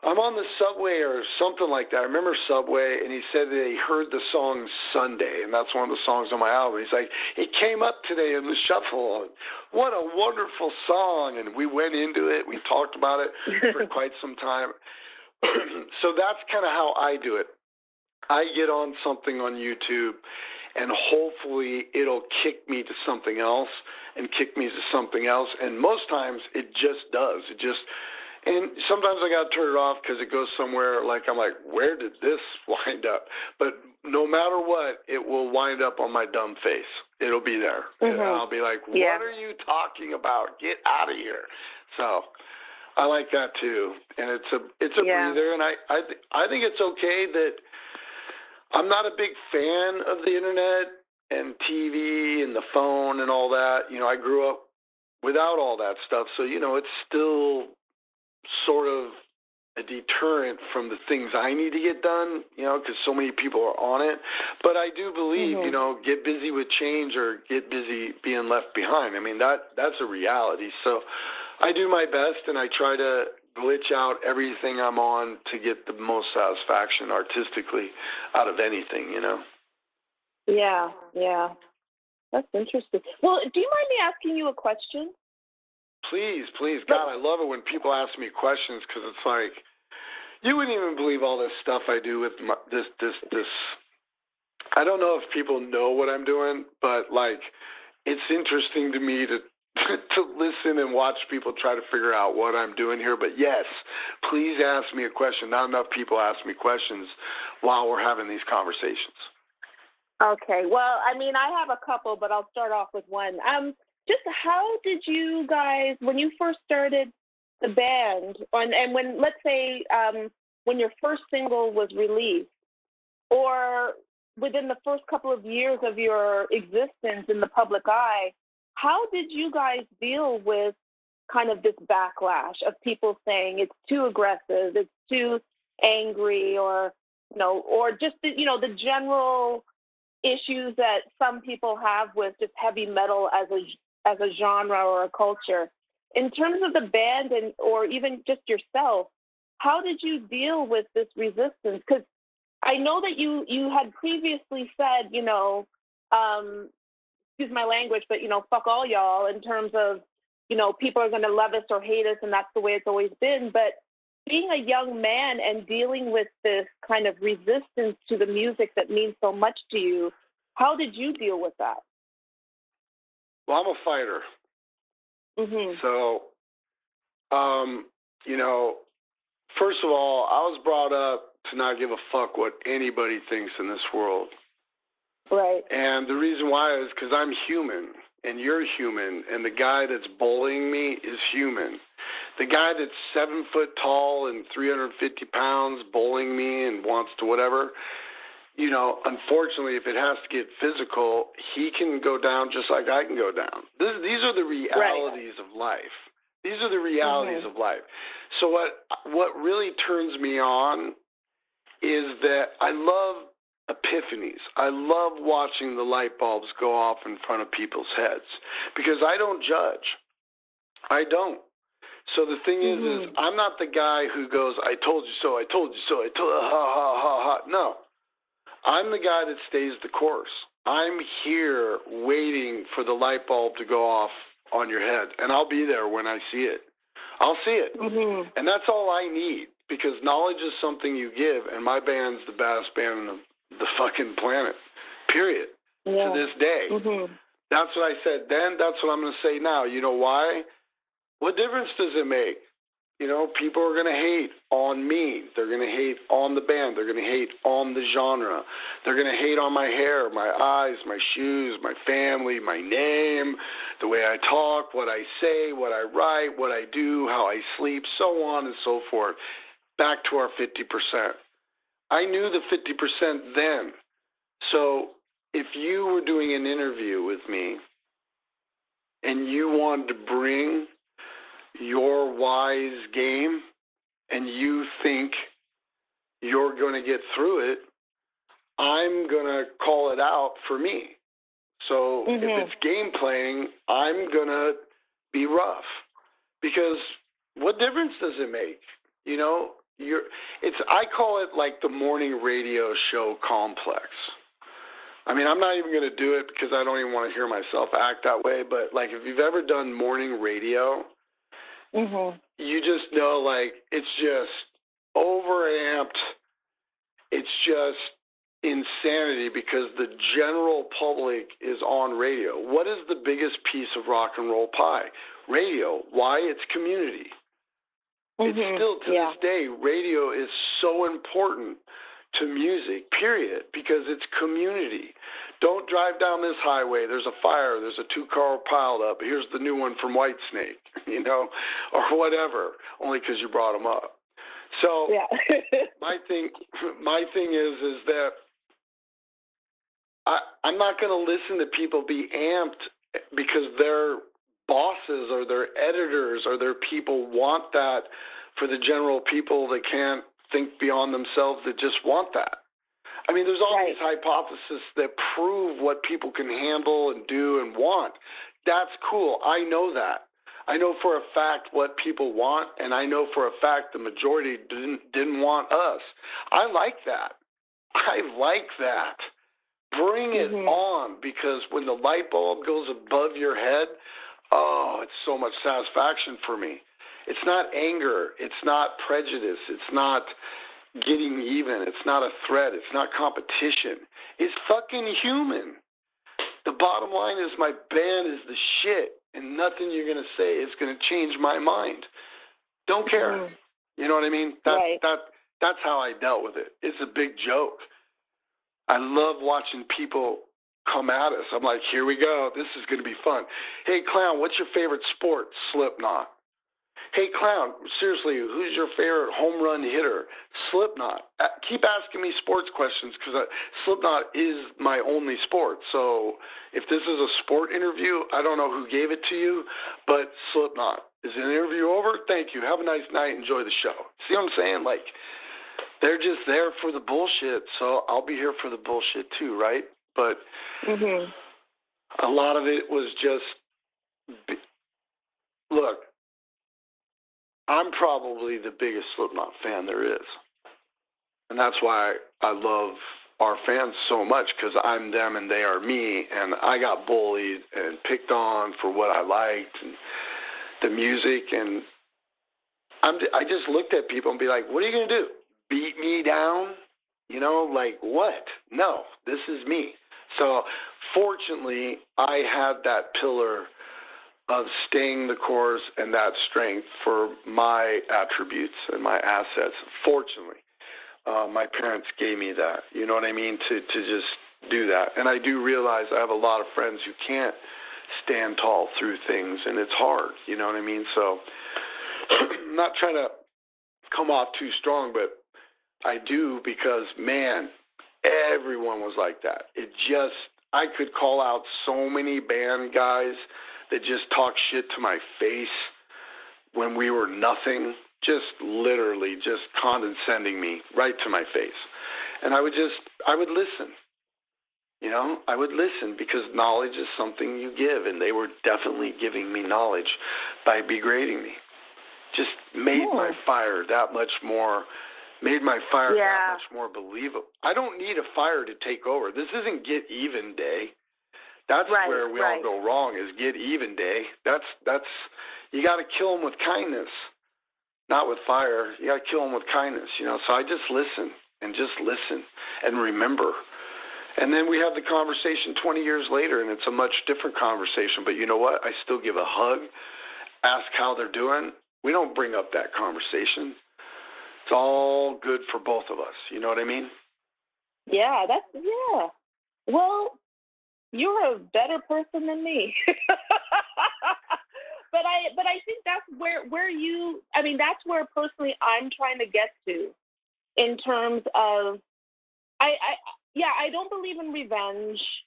I'm on the subway or something like that. I remember Subway, and he said that he heard the song Sunday, and that's one of the songs on my album. He's like, it came up today in the shuffle. What a wonderful song. And we went into it. We talked about it for quite some time. So that's kind of how I do it. I get on something on YouTube, and hopefully it'll kick me to something else and kick me to something else. And most times it just does. And sometimes I got to turn it off because it goes somewhere I'm like, where did this wind up? But no matter what, it will wind up on my dumb face. It'll be there. And I'll be like, what are you talking about? Get out of here. So I like that too. And it's a breather. And I think it's okay that I'm not a big fan of the internet and TV and the phone and all that. I grew up without all that stuff. So, it's still sort of a deterrent from the things I need to get done, because so many people are on it. But I do believe, get busy with change or get busy being left behind. I mean, that's a reality. So I do my best, and I try to glitch out everything I'm on to get the most satisfaction artistically out of anything, Yeah. That's interesting. Well, do you mind me asking you a question? Please. God, I love it when people ask me questions because it's like, you wouldn't even believe all this stuff I do with this. I don't know if people know what I'm doing, but it's interesting to me to to listen and watch people try to figure out what I'm doing here. But yes, please ask me a question. Not enough people ask me questions while we're having these conversations. Okay. Well, I mean, I have a couple, but I'll start off with one. Just how did you guys, when you first started the band, and when, let's say, when your first single was released, or within the first couple of years of your existence in the public eye, how did you guys deal with kind of this backlash of people saying it's too aggressive, it's too angry, or just the general issues that some people have with just heavy metal as a genre or a culture? In terms of the band or even just yourself, how did you deal with this resistance? Because I know that you had previously said, excuse my language, but, fuck all y'all, in terms of, people are going to love us or hate us, and that's the way it's always been. But being a young man and dealing with this kind of resistance to the music that means so much to you, how did you deal with that? Well, I'm a fighter. Mm-hmm. So, first of all, I was brought up to not give a fuck what anybody thinks in this world. Right. And the reason why is because I'm human, and you're human, and the guy that's bullying me is human. The guy that's 7 foot tall and 350 pounds bullying me and wants to whatever, unfortunately, if it has to get physical, he can go down just like I can go down. These are the realities of life. These are the realities of life. So what really turns me on is that I love epiphanies. I love watching the light bulbs go off in front of people's heads because I don't judge. I don't. So the thing is I'm not the guy who goes, I told you so, I told you so, I told you, ha, ha, ha, ha. No. I'm the guy that stays the course. I'm here waiting for the light bulb to go off on your head, and I'll be there when I see it. I'll see it. And that's all I need, because knowledge is something you give, and my band's the best band in the fucking planet, period, to this day. That's what I said then. That's what I'm going to say now. You know why? What difference does it make? People are going to hate on me. They're going to hate on the band. They're going to hate on the genre. They're going to hate on my hair, my eyes, my shoes, my family, my name, the way I talk, what I say, what I write, what I do, how I sleep, so on and so forth. Back to our 50%. I knew the 50% then. So if you were doing an interview with me and you wanted to bring your wise game and you think you're going to get through it, I'm going to call it out for me. So if it's game playing, I'm going to be rough, because what difference does it make? I call it like the morning radio show complex. I mean, I'm not even going to do it because I don't even want to hear myself act that way, but like if you've ever done morning radio, you just know, like, it's just overamped. It's just insanity because the general public is on radio. What is the biggest piece of rock and roll pie? Radio. Why? It's community. It's still, to this day, radio is so important to music, period, because it's community. Don't drive down this highway. There's a fire. There's a 2-car piled up. Here's the new one from Whitesnake, or whatever, only because you brought them up. So my thing is that I'm not going to listen to people be amped because their bosses or their editors or their people want that for the general people that can't think beyond themselves, that just want that. I mean, there's all these hypotheses that prove what people can handle and do and want. That's cool. I know that. I know for a fact what people want, and I know for a fact the majority didn't want us. I like that. I like that. Bring it on, because when the light bulb goes above your head, oh, it's so much satisfaction for me. It's not anger. It's not prejudice. It's not getting even. It's not a threat. It's not competition. It's fucking human. The bottom line is my band is the shit, and nothing you're going to say is going to change my mind. Don't care. Mm-hmm. You know what I mean? That's how I dealt with it. It's a big joke. I love watching people come at us. I'm like, here we go. This is going to be fun. Hey, clown, what's your favorite sport? Slipknot. Hey, clown, seriously, who's your favorite home run hitter? Slipknot. Keep asking me sports questions because Slipknot is my only sport. So if this is a sport interview, I don't know who gave it to you, but Slipknot. Is the interview over? Thank you. Have a nice night. Enjoy the show. See what I'm saying? Like, they're just there for the bullshit, so I'll be here for the bullshit too, right? But a lot of it was just, look, I'm probably the biggest Slipknot fan there is. And that's why I love our fans so much, because I'm them and they are me. And I got bullied and picked on for what I liked and the music. And I just looked at people and be like, what are you going to do? Beat me down? You know, like what? No, this is me. So fortunately, I had that pillar of staying the course and that strength for my attributes and my assets. Fortunately, my parents gave me that, you know what I mean, to just do that. And I do realize I have a lot of friends who can't stand tall through things, and it's hard, you know what I mean? So I'm not trying to come off too strong, but I do, because, man, everyone was like that. I could call out so many band guys that just talk shit to my face when we were nothing, just literally just condescending me right to my face. And I would listen. You know, I would listen, because knowledge is something you give, and they were definitely giving me knowledge by degrading me. Just made my fire that much more, that much more believable. I don't need a fire to take over. This isn't get even day. That's where we all go wrong, is get even day. That's you got to kill them with kindness, not with fire. You got to kill them with kindness, you know. So I just listen and remember. And then we have the conversation 20 years later, and it's a much different conversation. But you know what? I still give a hug, ask how they're doing. We don't bring up that conversation. It's all good for both of us. You know what I mean? Yeah, Well, you're a better person than me. But I think that's where you, I mean, that's where personally I'm trying to get to, in terms of, I don't believe in revenge.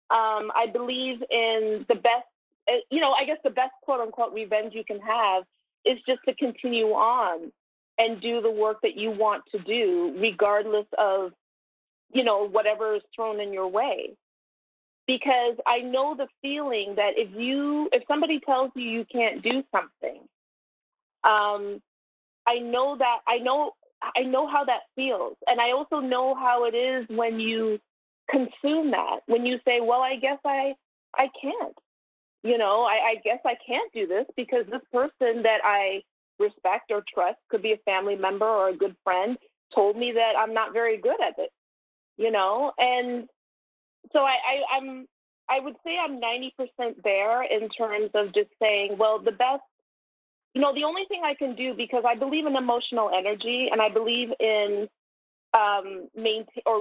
I believe in the best, I guess the best quote unquote revenge you can have is just to continue on and do the work that you want to do, regardless of, whatever is thrown in your way. Because I know the feeling that if somebody tells you you can't do something, I know how that feels. And I also know how it is when you consume that, when you say, well, I guess I can't, I guess I can't do this because this person that I respect or trust, could be a family member or a good friend, told me that I'm not very good at it, and so I would say I'm 90% there, in terms of just saying, well, the best, the only thing I can do, because I believe in emotional energy, and I believe in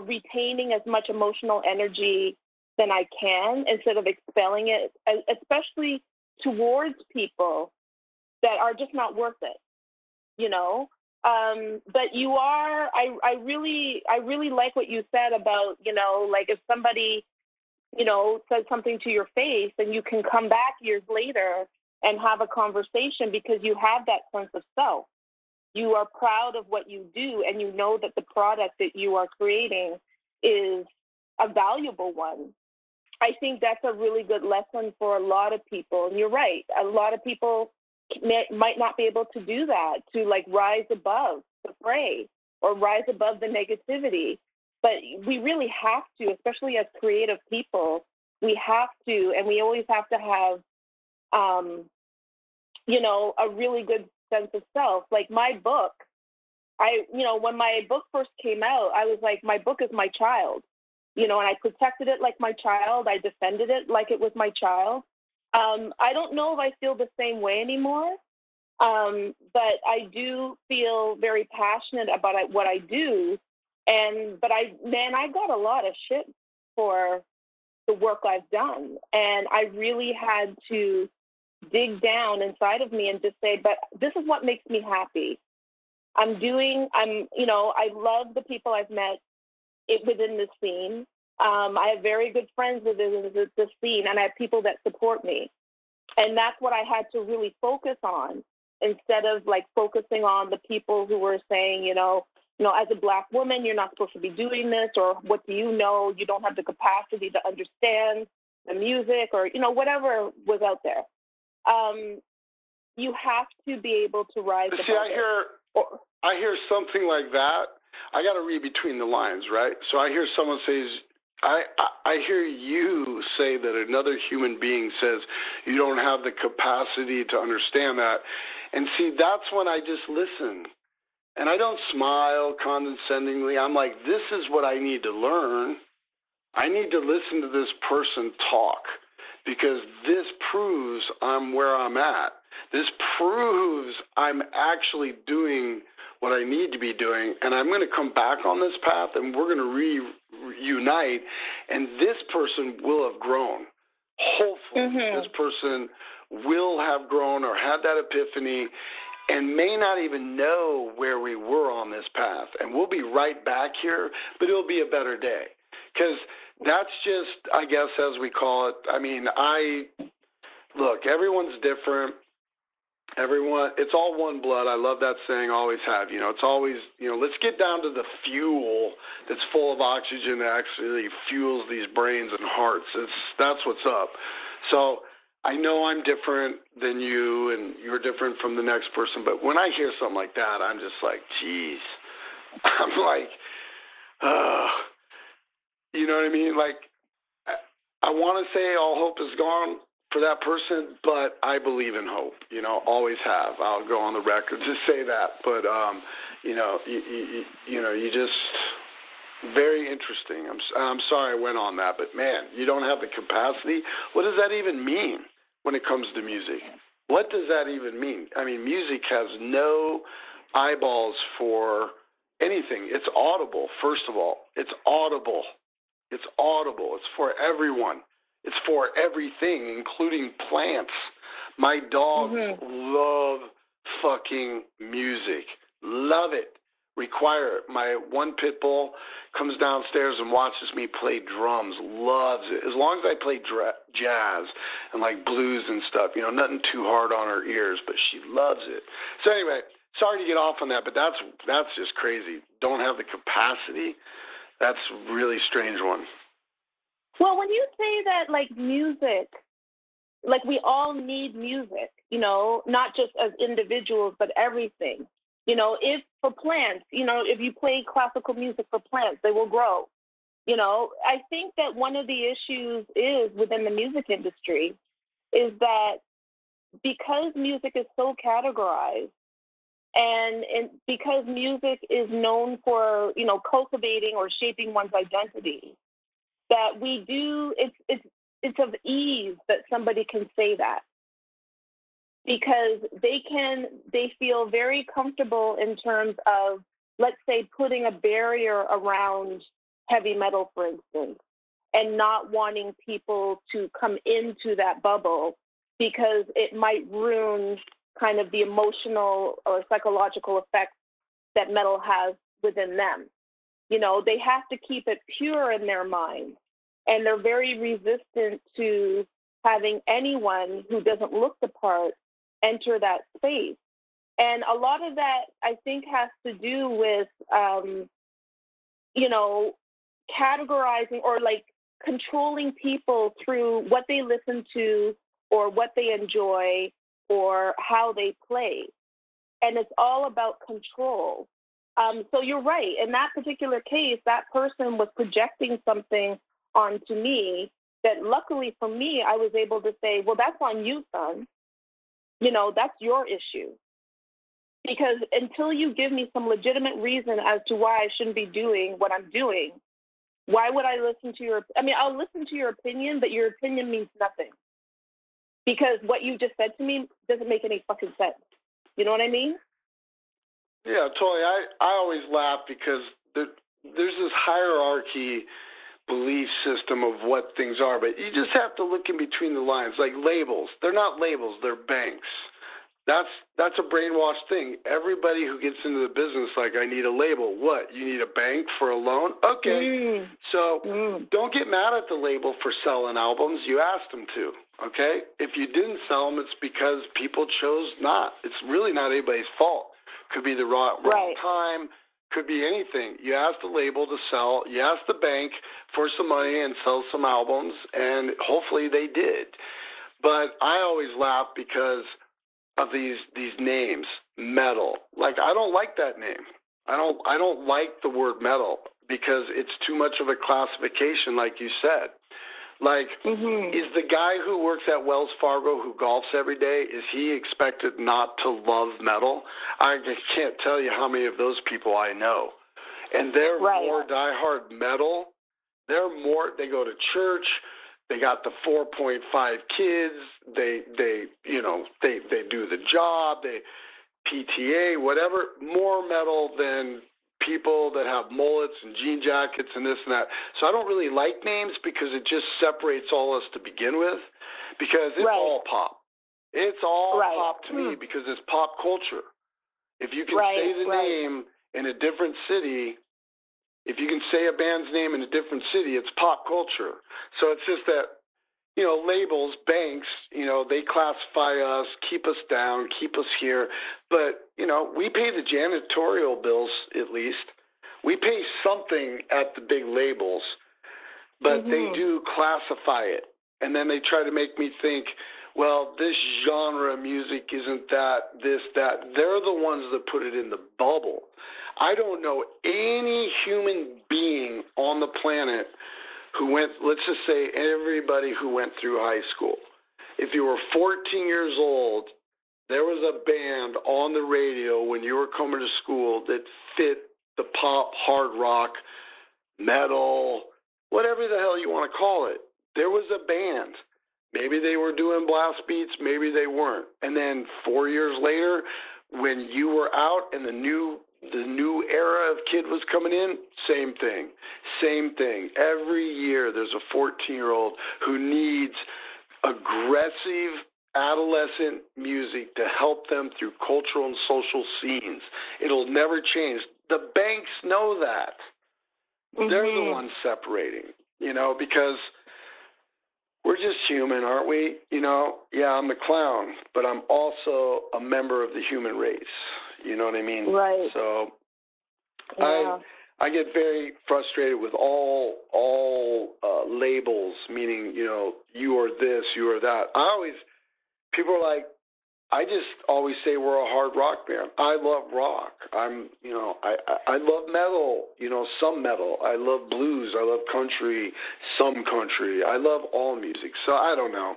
retaining as much emotional energy than I can, instead of expelling it, especially towards people that are just not worth it, But I really like what you said about, like if somebody, says something to your face, and you can come back years later and have a conversation, because you have that sense of self. You are proud of what you do, and you know that the product that you are creating is a valuable one. I think that's a really good lesson for a lot of people. And you're right. A lot of people might not be able to do that, to like rise above the fray or rise above the negativity. But we really have to, especially as creative people, we have to, and we always have to have, a really good sense of self. Like my book, when my book first came out, I was like, my book is my child, and I protected it like my child. I defended it like it was my child. I don't know if I feel the same way anymore, but I do feel very passionate about what I do. But I got a lot of shit for the work I've done. And I really had to dig down inside of me and just say, but this is what makes me happy. I love the people I've met within the scene. I have very good friends within the scene, and I have people that support me. And that's what I had to really focus on, instead of like focusing on the people who were saying, as a Black woman, you're not supposed to be doing this, or what do you know? You don't have the capacity to understand the music, or, whatever was out there. You have to be able to rise above it. I hear something like that. I got to read between the lines, right? So I hear someone say, I hear you say that another human being says you don't have the capacity to understand that. And see, that's when I just listen. And I don't smile condescendingly. I'm like, this is what I need to learn. I need to listen to this person talk, because this proves I'm where I'm at. This proves I'm actually doing what I need to be doing, and I'm going to come back on this path, and we're going to reunite, and this person will have grown. Hopefully, this person will have grown or had that epiphany and may not even know where we were on this path. And we'll be right back here, but it'll be a better day. Because that's just, I guess, as we call it. I mean, look, everyone's different. It's all one blood. I love that saying, always have. It's always, let's get down to the fuel that's full of oxygen that actually fuels these brains and hearts. That's what's up. So I know I'm different than you, and you're different from the next person. But when I hear something like that, I'm just like, geez. I'm like, you know what I mean? Like, I want to say all hope is gone for that person, but I believe in hope, always have. I'll go on the record to say that. But, you just, very interesting. I'm sorry I went on that, but man, you don't have the capacity. What does that even mean when it comes to music? What does that even mean? I mean, music has no eyeballs for anything. It's audible, first of all. It's audible. It's audible. It's for everyone. It's for everything, including plants. My dogs love fucking music. Love it. Require it. My one pit bull comes downstairs and watches me play drums. Loves it. As long as I play jazz and like blues and stuff, nothing too hard on her ears, but she loves it. So anyway, sorry to get off on that, but that's just crazy. Don't have the capacity. That's a really strange one. Well, when you say that, like, music, like, we all need music, not just as individuals, but everything. If for plants, if you play classical music for plants, they will grow. I think that one of the issues is within the music industry is that because music is so categorized, and because music is known for, cultivating or shaping one's identity, that it's of ease that somebody can say that, because they feel very comfortable in terms of, let's say, putting a barrier around heavy metal, for instance, and not wanting people to come into that bubble because it might ruin kind of the emotional or psychological effects that metal has within them. They have to keep it pure in their mind, and they're very resistant to having anyone who doesn't look the part enter that space. And a lot of that, I think, has to do with, categorizing or like controlling people through what they listen to or what they enjoy or how they play. And it's all about control. So you're right. In that particular case, that person was projecting something onto me that luckily for me, I was able to say, well, that's on you, son. That's your issue. Because until you give me some legitimate reason as to why I shouldn't be doing what I'm doing, why would I listen to I'll listen to your opinion, but your opinion means nothing. because what you just said to me doesn't make any fucking sense. You know what I mean? Yeah, totally. I always laugh because there's this hierarchy belief system of what things are, but you just have to look in between the lines. Like labels, they're not labels, they're banks. That's a brainwashed thing. Everybody who gets into the business, like, I need a label. What? You need a bank for a loan? Okay. So don't get mad at the label for selling albums. You asked them to, okay? If you didn't sell them, it's because people chose not. It's really not anybody's fault. Could be the wrong time. Could be anything. You asked the label to sell. You asked the bank for some money and sell some albums, and hopefully they did. But I always laugh because of these names, metal. Like, I don't like that name. I don't like the word metal because it's too much of a classification, like you said. Like, is the guy who works at Wells Fargo who golfs every day, is he expected not to love metal? I can't tell you how many of those people I know. And they're more diehard metal. They go to church. They got the 4.5 kids. They do the job. They PTA, whatever. More metal than people that have mullets and jean jackets and this and that. So I don't really like names because it just separates all us to begin with, because it's all pop. It's all pop to me because it's pop culture. If you can say the name in a different city, if you can say a band's name in a different city, it's pop culture. So it's just that, labels, banks, they classify us, keep us down, keep us here. But, we pay the janitorial bills at least. We pay something at the big labels, but they do classify it. And then they try to make me think, well, this genre of music isn't that, this, that. They're the ones that put it in the bubble. I don't know any human being on the planet who went, let's just say everybody who went through high school. If you were 14 years old, there was a band on the radio when you were coming to school that fit the pop, hard rock, metal, whatever the hell you want to call it. There was a band. Maybe they were doing blast beats, maybe they weren't. And then 4 years later, when you were out and the new era of kid was coming in, same thing. Every year there's a 14-year-old who needs aggressive adolescent music to help them through cultural and social scenes. It'll never change. The banks know that. They're the ones separating, because we're just human, aren't we? Yeah, I'm the clown, but I'm also a member of the human race. You know what I mean? Right. So I get very frustrated with all labels, meaning, you are this, you are that. People are like, I just always say we're a hard rock band. I love rock. I love metal, some metal. I love blues. I love country, some country. I love all music. So I don't know.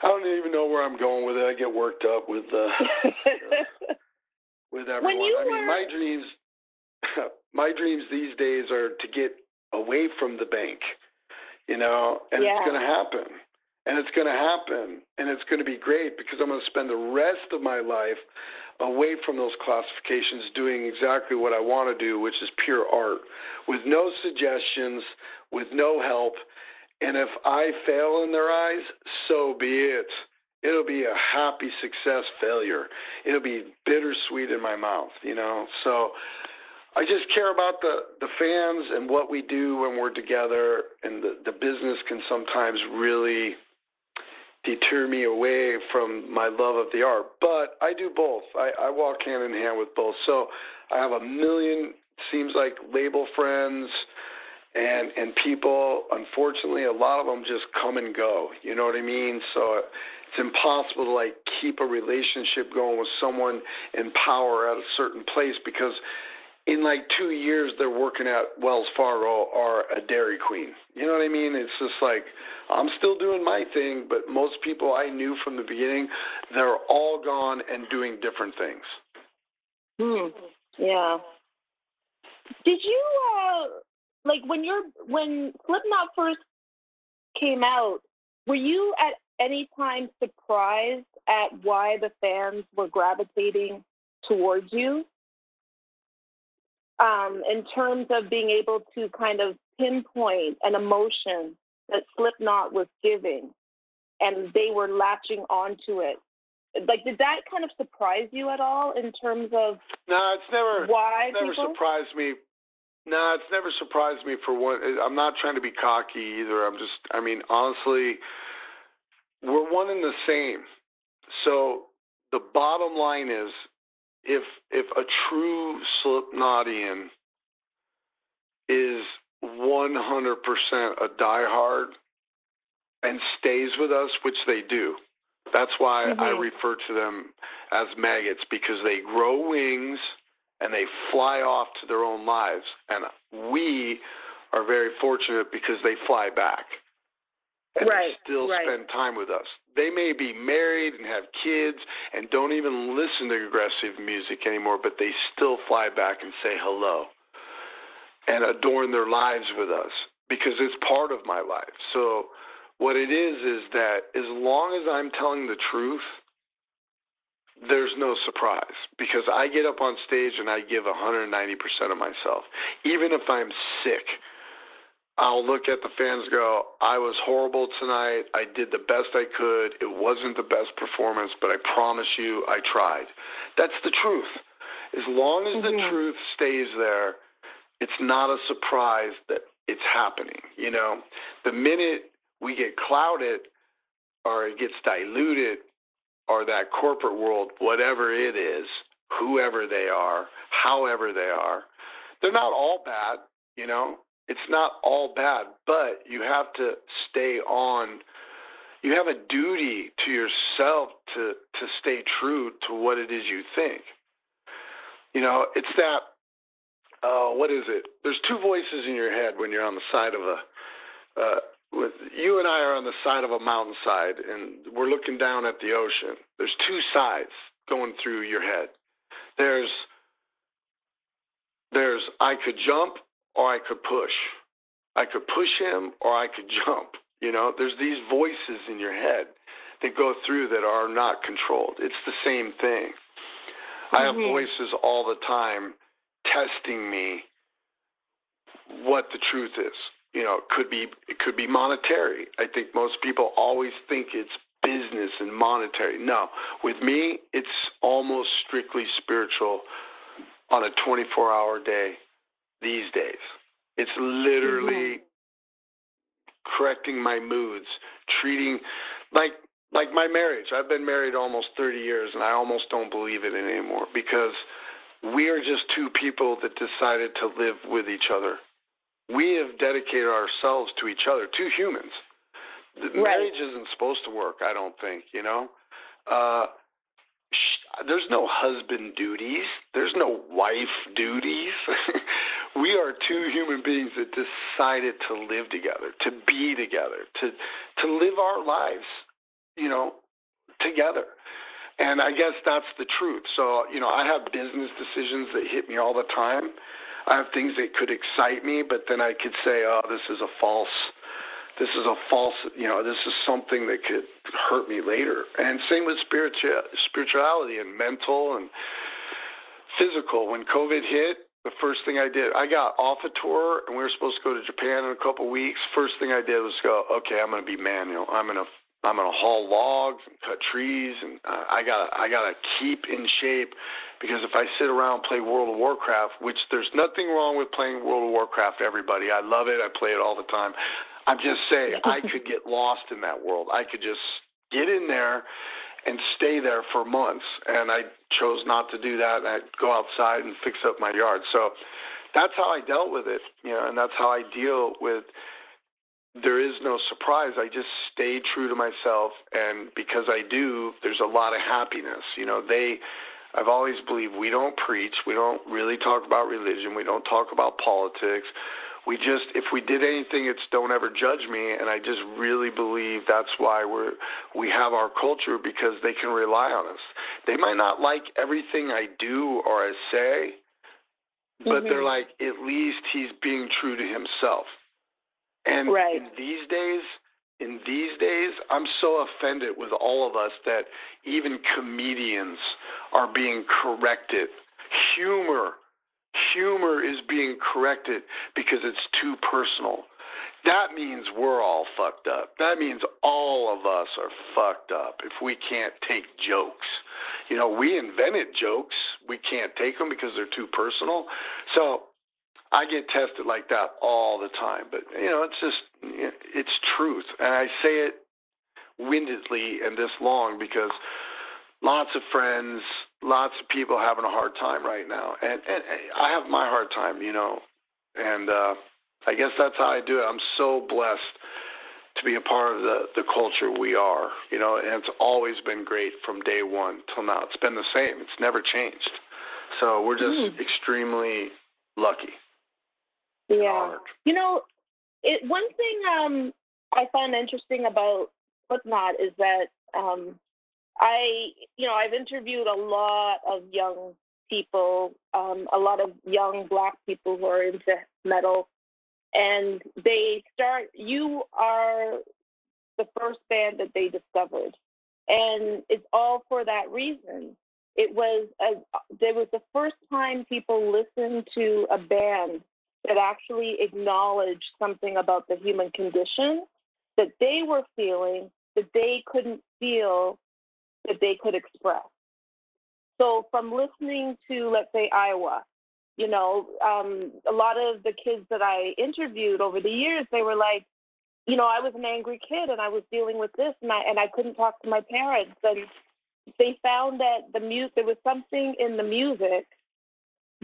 I don't even know where I'm going with it. I get worked up with with everyone. My dreams these days are to get away from the bank, and it's going to happen. And it's going to happen, and it's going to be great because I'm going to spend the rest of my life away from those classifications doing exactly what I want to do, which is pure art, with no suggestions, with no help. And if I fail in their eyes, so be it. It'll be a happy success failure. It'll be bittersweet in my mouth, So I just care about the fans and what we do when we're together, and the business can sometimes really deter me away from my love of the art. But I do both. I walk hand in hand with both. So I have a million, seems like, label friends and people. Unfortunately, a lot of them just come and go. You know what I mean? So it's impossible to keep a relationship going with someone in power at a certain place, because in 2 years they're working at Wells Fargo or a Dairy Queen. You know what I mean? It's just I'm still doing my thing, but most people I knew from the beginning, they're all gone and doing different things. Yeah. Did you when Slipknot first came out, were you at any time surprised at why the fans were gravitating towards you? In terms of being able to kind of pinpoint an emotion that Slipknot was giving, and they were latching onto it. Like, did that kind of surprise you at all in terms of why never people? surprised me. No, it's never surprised me for one. I'm not trying to be cocky either. Honestly, we're one and the same. So the bottom line is, if a true Slipknotian is 100% a diehard and stays with us, which they do, that's why I refer to them as maggots, because they grow wings and they fly off to their own lives. And we are very fortunate because they fly back and still spend time with us. They may be married and have kids and don't even listen to aggressive music anymore, but they still fly back and say hello and adorn their lives with us because it's part of my life. So what it is that as long as I'm telling the truth, there's no surprise, because I get up on stage and I give 190% of myself. Even if I'm sick, I'll look at the fans and go, I was horrible tonight. I did the best I could. It wasn't the best performance, but I promise you I tried. That's the truth. As long as the truth stays there, it's not a surprise that it's happening. You know, the minute we get clouded or it gets diluted, or that corporate world, whatever it is, whoever they are, however they are, they're not all bad, you know. It's not all bad, but you have to stay on. You have a duty to yourself to stay true to what it is you think. You know, it's that, what is it? There's two voices in your head when you're on the side of you and I are on the side of a mountainside, and we're looking down at the ocean. There's two sides going through your head. There's I could jump or I could push. I could push him or I could jump. You know, there's these voices in your head that go through that are not controlled. It's the same thing. I have voices all the time testing me what the truth is. You know, it could be monetary. I think most people always think it's business and monetary. No, with me, it's almost strictly spiritual on a 24-hour day these days. It's literally correcting my moods, treating like my marriage. I've been married almost 30 years, and I almost don't believe it anymore, because we are just two people that decided to live with each other. We have dedicated ourselves to each other, two humans. Marriage isn't supposed to work, I don't think, you know. There's no husband duties. There's no wife duties. We are two human beings that decided to live together, to be together, to live our lives, you know, together. And I guess that's the truth. So, you know, I have business decisions that hit me all the time. I have things that could excite me, but then I could say, oh, this is a false, you know, this is something that could hurt me later. And same with spirituality and mental and physical. When COVID hit, the first thing I did, I got off a tour and we were supposed to go to Japan in a couple of weeks. First thing I did was go, okay, I'm going to be manual. I'm going to haul logs and cut trees, and I gotta keep in shape, because if I sit around and play World of Warcraft, which there's nothing wrong with playing World of Warcraft, everybody. I love it. I play it all the time. I'm just saying I could get lost in that world. I could just get in there and stay there for months, and I chose not to do that. I'd go outside and fix up my yard. So that's how I dealt with it, you know, and that's how I deal with. There is no surprise. I just stay true to myself, and because I do, there's a lot of happiness. You know, I've always believed we don't preach, we don't really talk about religion, we don't talk about politics. We just, if we did anything, it's don't ever judge me, and I just really believe that's why we have our culture, because they can rely on us. They might not like everything I do or I say, but they're like, at least he's being true to himself. And in these days, in these days, I'm so offended with all of us that even comedians are being corrected. Humor is being corrected because it's too personal. That means we're all fucked up. That means all of us are fucked up if we can't take jokes. You know, we invented jokes. We can't take them because they're too personal. So I get tested like that all the time. But, you know, it's just, it's truth. And I say it windedly and this long because lots of friends, lots of people having a hard time right now. And I have my hard time, you know. And I guess that's how I do it. I'm so blessed to be a part of the culture we are, you know, and it's always been great from day one till now. It's been the same. It's never changed. So we're just extremely lucky. Yeah. You know, one thing I found interesting about Slipknot is that I've interviewed a lot of young people, a lot of young Black people who are into metal, and you are the first band that they discovered, and it's all for that reason. There was the first time people listened to a band that actually acknowledged something about the human condition that they were feeling, that they couldn't feel, that they could express. So from listening to, let's say, Iowa, you know, a lot of the kids that I interviewed over the years, they were like, you know, I was an angry kid and I was dealing with this and I couldn't talk to my parents. And they found that there was something in the music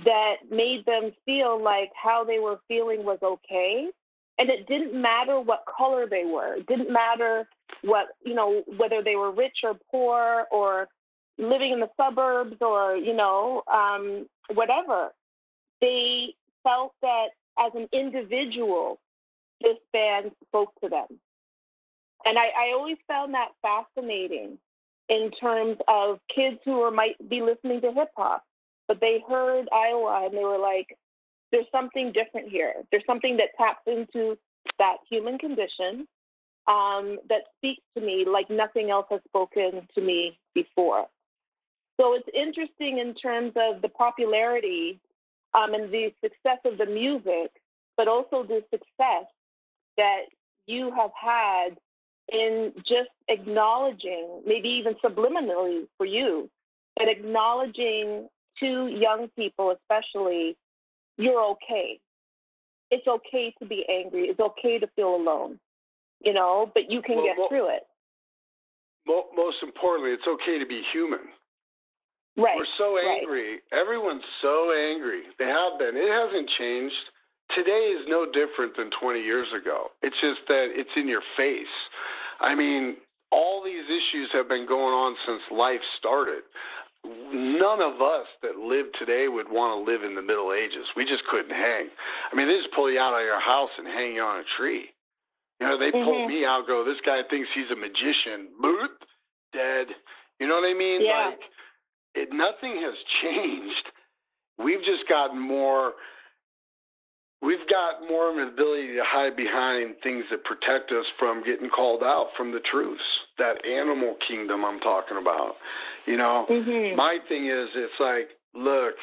that made them feel like how they were feeling was okay. And it didn't matter what color they were. It didn't matter what, you know, whether they were rich or poor or living in the suburbs or, you know, whatever. They felt that as an individual, this band spoke to them. And I always found that fascinating in terms of kids who might be listening to hip hop, but they heard Iowa and they were like, there's something different here. There's something that taps into that human condition that speaks to me like nothing else has spoken to me before. So it's interesting in terms of the popularity and the success of the music, but also the success that you have had in just acknowledging, maybe even subliminally for you, but acknowledging to young people especially, you're okay. It's okay to be angry. It's okay to feel alone, you know, but you can get through it. Most importantly, it's okay to be human. Right. We're so angry. Right. Everyone's so angry. They have been. It hasn't changed. Today is no different than 20 years ago. It's just that it's in your face. I mean, all these issues have been going on since life started. None of us that live today would want to live in the Middle Ages. We just couldn't hang. I mean, they just pull you out of your house and hang you on a tree. You know, they pull me out, go, this guy thinks he's a magician. Boop, dead. You know what I mean? Yeah. Like, nothing has changed. We've just gotten more. We've got more of an ability to hide behind things that protect us from getting called out from the truths. That animal kingdom I'm talking about. You know, my thing is, it's like, look,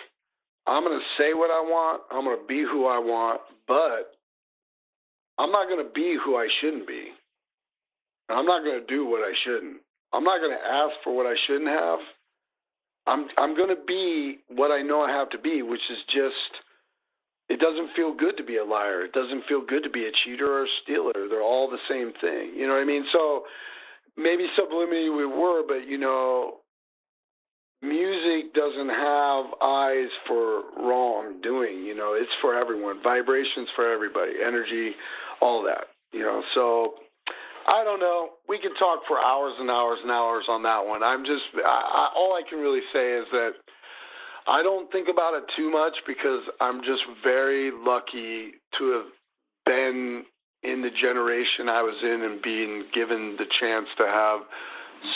I'm going to say what I want. I'm going to be who I want, but I'm not going to be who I shouldn't be. And I'm not going to do what I shouldn't. I'm not going to ask for what I shouldn't have. I'm going to be what I know I have to be, which is just, it doesn't feel good to be a liar. It doesn't feel good to be a cheater or a stealer. They're all the same thing. You know what I mean? So maybe subliminally we were, but, you know, music doesn't have eyes for wrongdoing. You know, it's for everyone. Vibrations for everybody. Energy, all that. You know, so I don't know. We could talk for hours and hours and hours on that one. All I can really say is that I don't think about it too much because I'm just very lucky to have been in the generation I was in and being given the chance to have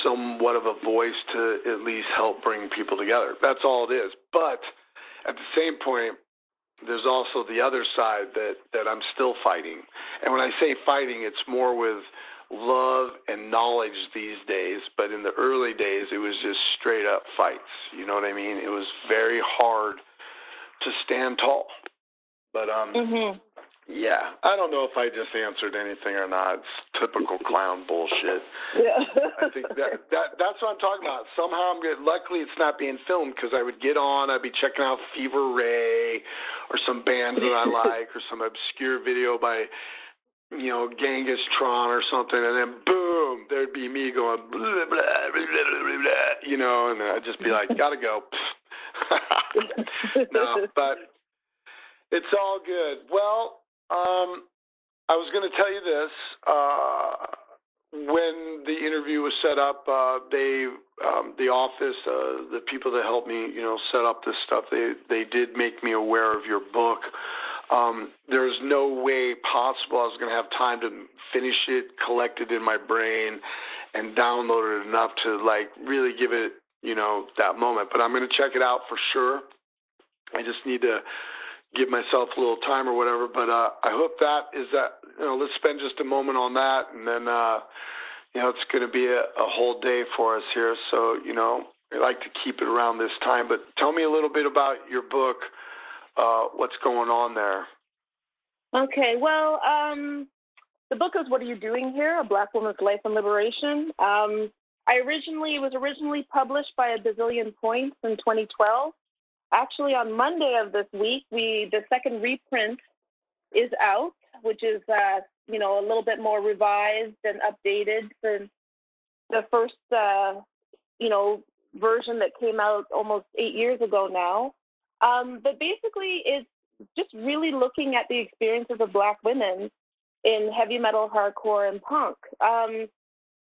somewhat of a voice to at least help bring people together. That's all it is. But at the same point, there's also the other side that I'm still fighting. And when I say fighting, it's more with love and knowledge these days, but in the early days, it was just straight up fights. You know what I mean? It was very hard to stand tall. But, yeah, I don't know if I just answered anything or not. It's typical clown bullshit. Yeah. I think that's what I'm talking about. Somehow luckily it's not being filmed, because I would get on, I'd be checking out Fever Ray or some bands that I like, or some obscure video by, Genghis Tron or something, and then boom, there'd be me going, blah, blah, blah, blah, blah, blah, and I'd just be like, gotta go. No, but it's all good. Well, I was going to tell you this. When the interview was set up, the office, the people that helped me, set up this stuff, they did make me aware of your book. There's no way possible I was going to have time to finish it, collect it in my brain, and download it enough to, really give it, that moment. But I'm going to check it out for sure. I just need to give myself a little time or whatever, but I hope let's spend just a moment on that, and then, it's going to be a whole day for us here, so, I like to keep it around this time, but tell me a little bit about your book, what's going on there. Okay, well, the book is What Are You Doing Here? A Black Woman's Life and Liberation. It was originally published by A Bazillion Points in 2012. Actually, on Monday of this week, the second reprint is out, which is, a little bit more revised and updated than the first, version that came out almost 8 years ago now. But basically, it's just really looking at the experiences of Black women in heavy metal, hardcore, and punk. And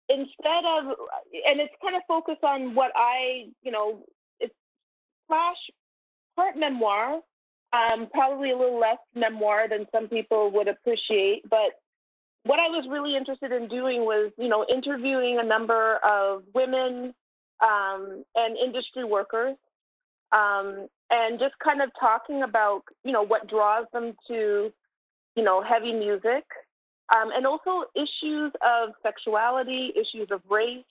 it's kind of focused on what it's part memoir, probably a little less memoir than some people would appreciate. But what I was really interested in doing was, interviewing a number of women and industry workers, and just kind of talking about, what draws them to, heavy music, and also issues of sexuality, issues of race,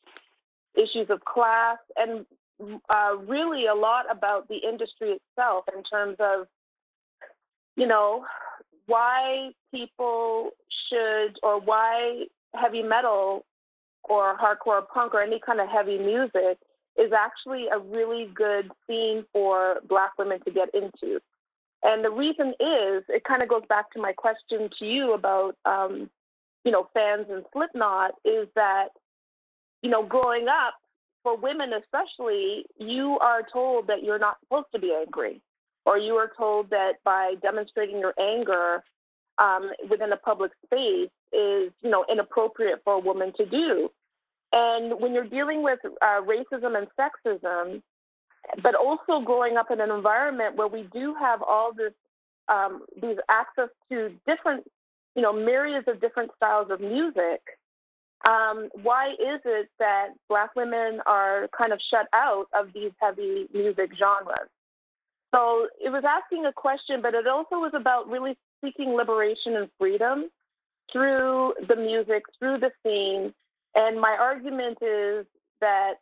issues of class, and really a lot about the industry itself in terms of, why people should, or why heavy metal or hardcore punk or any kind of heavy music is actually a really good scene for Black women to get into. And the reason is, it kind of goes back to my question to you about, fans and Slipknot, is that, growing up, for women especially, you are told that you're not supposed to be angry, or you are told that by demonstrating your anger within a public space is, inappropriate for a woman to do. And when you're dealing with racism and sexism, but also growing up in an environment where we do have all this, these access to different, myriads of different styles of music, why is it that Black women are kind of shut out of these heavy music genres? So it was asking a question, but it also was about really seeking liberation and freedom through the music, through the scene. And my argument is that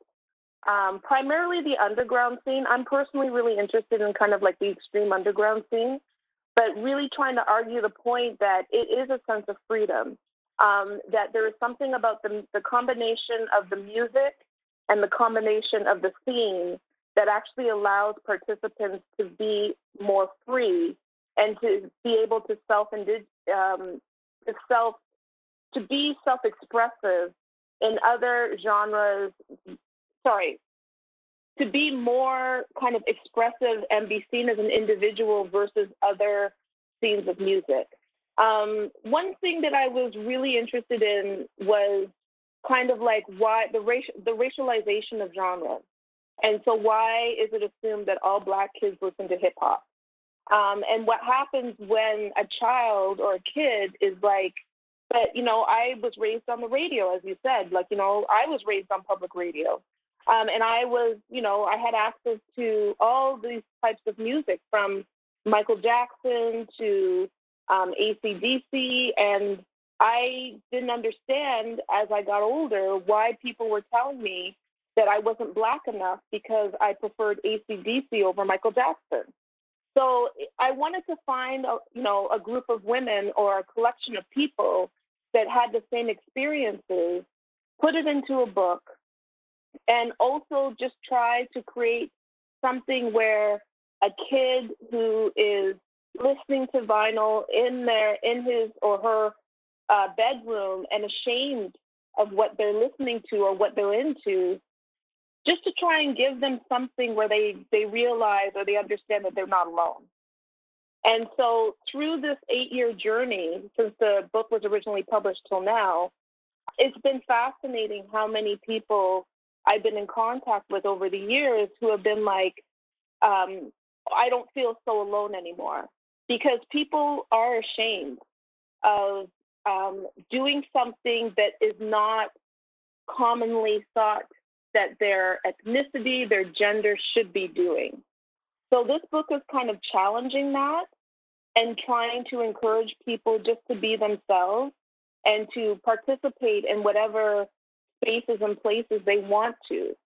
primarily the underground scene, I'm personally really interested in kind of like the extreme underground scene, but really trying to argue the point that it is a sense of freedom, that there is something about the combination of the music and the combination of the scene that actually allows participants to be more free and to be able to be self-expressive in other genres, to be more kind of expressive and be seen as an individual versus other scenes of music. One thing that I was really interested in was kind of like why the racialization of genres. And so why is it assumed that all Black kids listen to hip hop? And what happens when a child or a kid is like, but, I was raised on the radio, as you said, I was raised on public radio. And I was, I had access to all these types of music, from Michael Jackson to AC/DC, and I didn't understand as I got older why people were telling me that I wasn't black enough because I preferred AC/DC over Michael Jackson. So I wanted to find, a group of women or a collection of people that had the same experiences, put it into a book, and also just try to create something where a kid who is listening to vinyl in his or her bedroom and ashamed of what they're listening to or what they're into, just to try and give them something where they realize or they understand that they're not alone. And so through this 8-year journey, since the book was originally published till now, it's been fascinating how many people I've been in contact with over the years who have been like, I don't feel so alone anymore. Because people are ashamed of doing something that is not commonly thought that their ethnicity, their gender should be doing. So this book is kind of challenging that and trying to encourage people just to be themselves and to participate in whatever spaces and places they want to,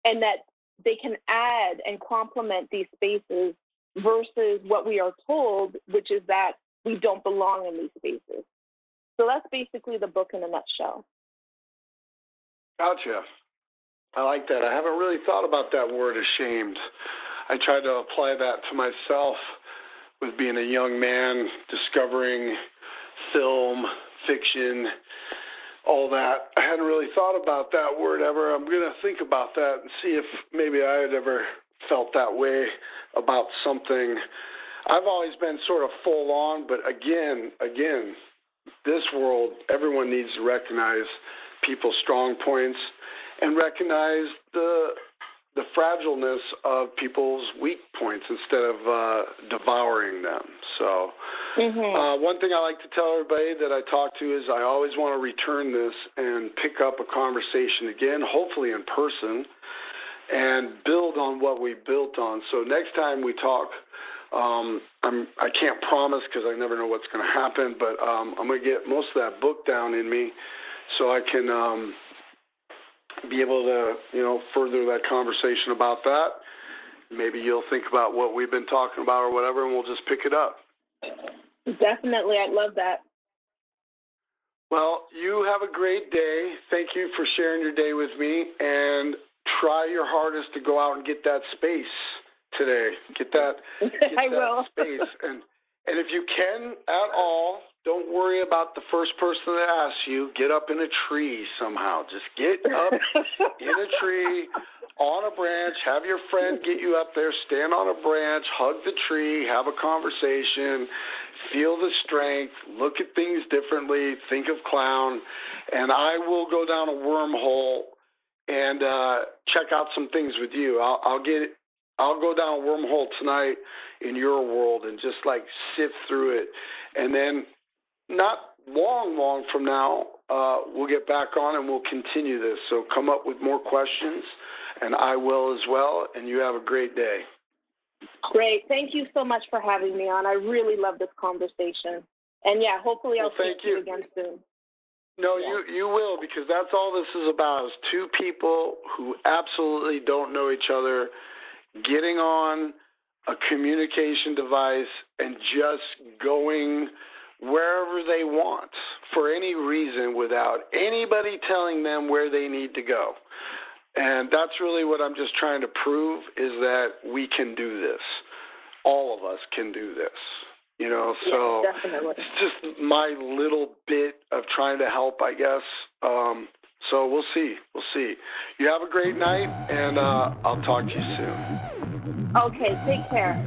and that they can add and complement these spaces versus what we are told, which is that we don't belong in these spaces. So that's basically the book in a nutshell. Gotcha. I like that. I haven't really thought about that word ashamed. I try to apply that to myself with being a young man, discovering film, fiction, all that. I hadn't really thought about that word ever. I'm going to think about that and see if maybe I had ever felt that way about something. I've always been sort of full on, but again, this world, everyone needs to recognize people's strong points and recognize the fragileness of people's weak points instead of devouring them. So one thing I like to tell everybody that I talk to is I always want to return this and pick up a conversation again, hopefully in person, and build on what we built on. So next time we talk, I can't promise because I never know what's going to happen, but I'm going to get most of that book down in me so I can be able to, further that conversation about that. Maybe you'll think about what we've been talking about or whatever, and we'll just pick it up. Definitely. I'd love that. Well, you have a great day. Thank you for sharing your day with me, and try your hardest to go out and get that space today. Get that space. And if you can at all, don't worry about the first person that asks you. Get up in a tree somehow. Just get up in a tree, on a branch. Have your friend get you up there. Stand on a branch. Hug the tree. Have a conversation. Feel the strength. Look at things differently. Think of clown. And I will go down a wormhole and check out some things with you. I'll go down a wormhole tonight in your world and just sift through it. And then not long from now, we'll get back on and we'll continue this. So come up with more questions, and I will as well. And you have a great day. Great. Thank you so much for having me on. I really love this conversation. And yeah, hopefully I'll see you again soon. No, you will, because that's all this is about, is two people who absolutely don't know each other getting on a communication device and just going wherever they want for any reason without anybody telling them where they need to go. And that's really what I'm just trying to prove, is that we can do this. All of us can do this. So definitely. It's just my little bit of trying to help, I guess. So we'll see. You have a great night, and I'll talk to you soon. Okay, take care.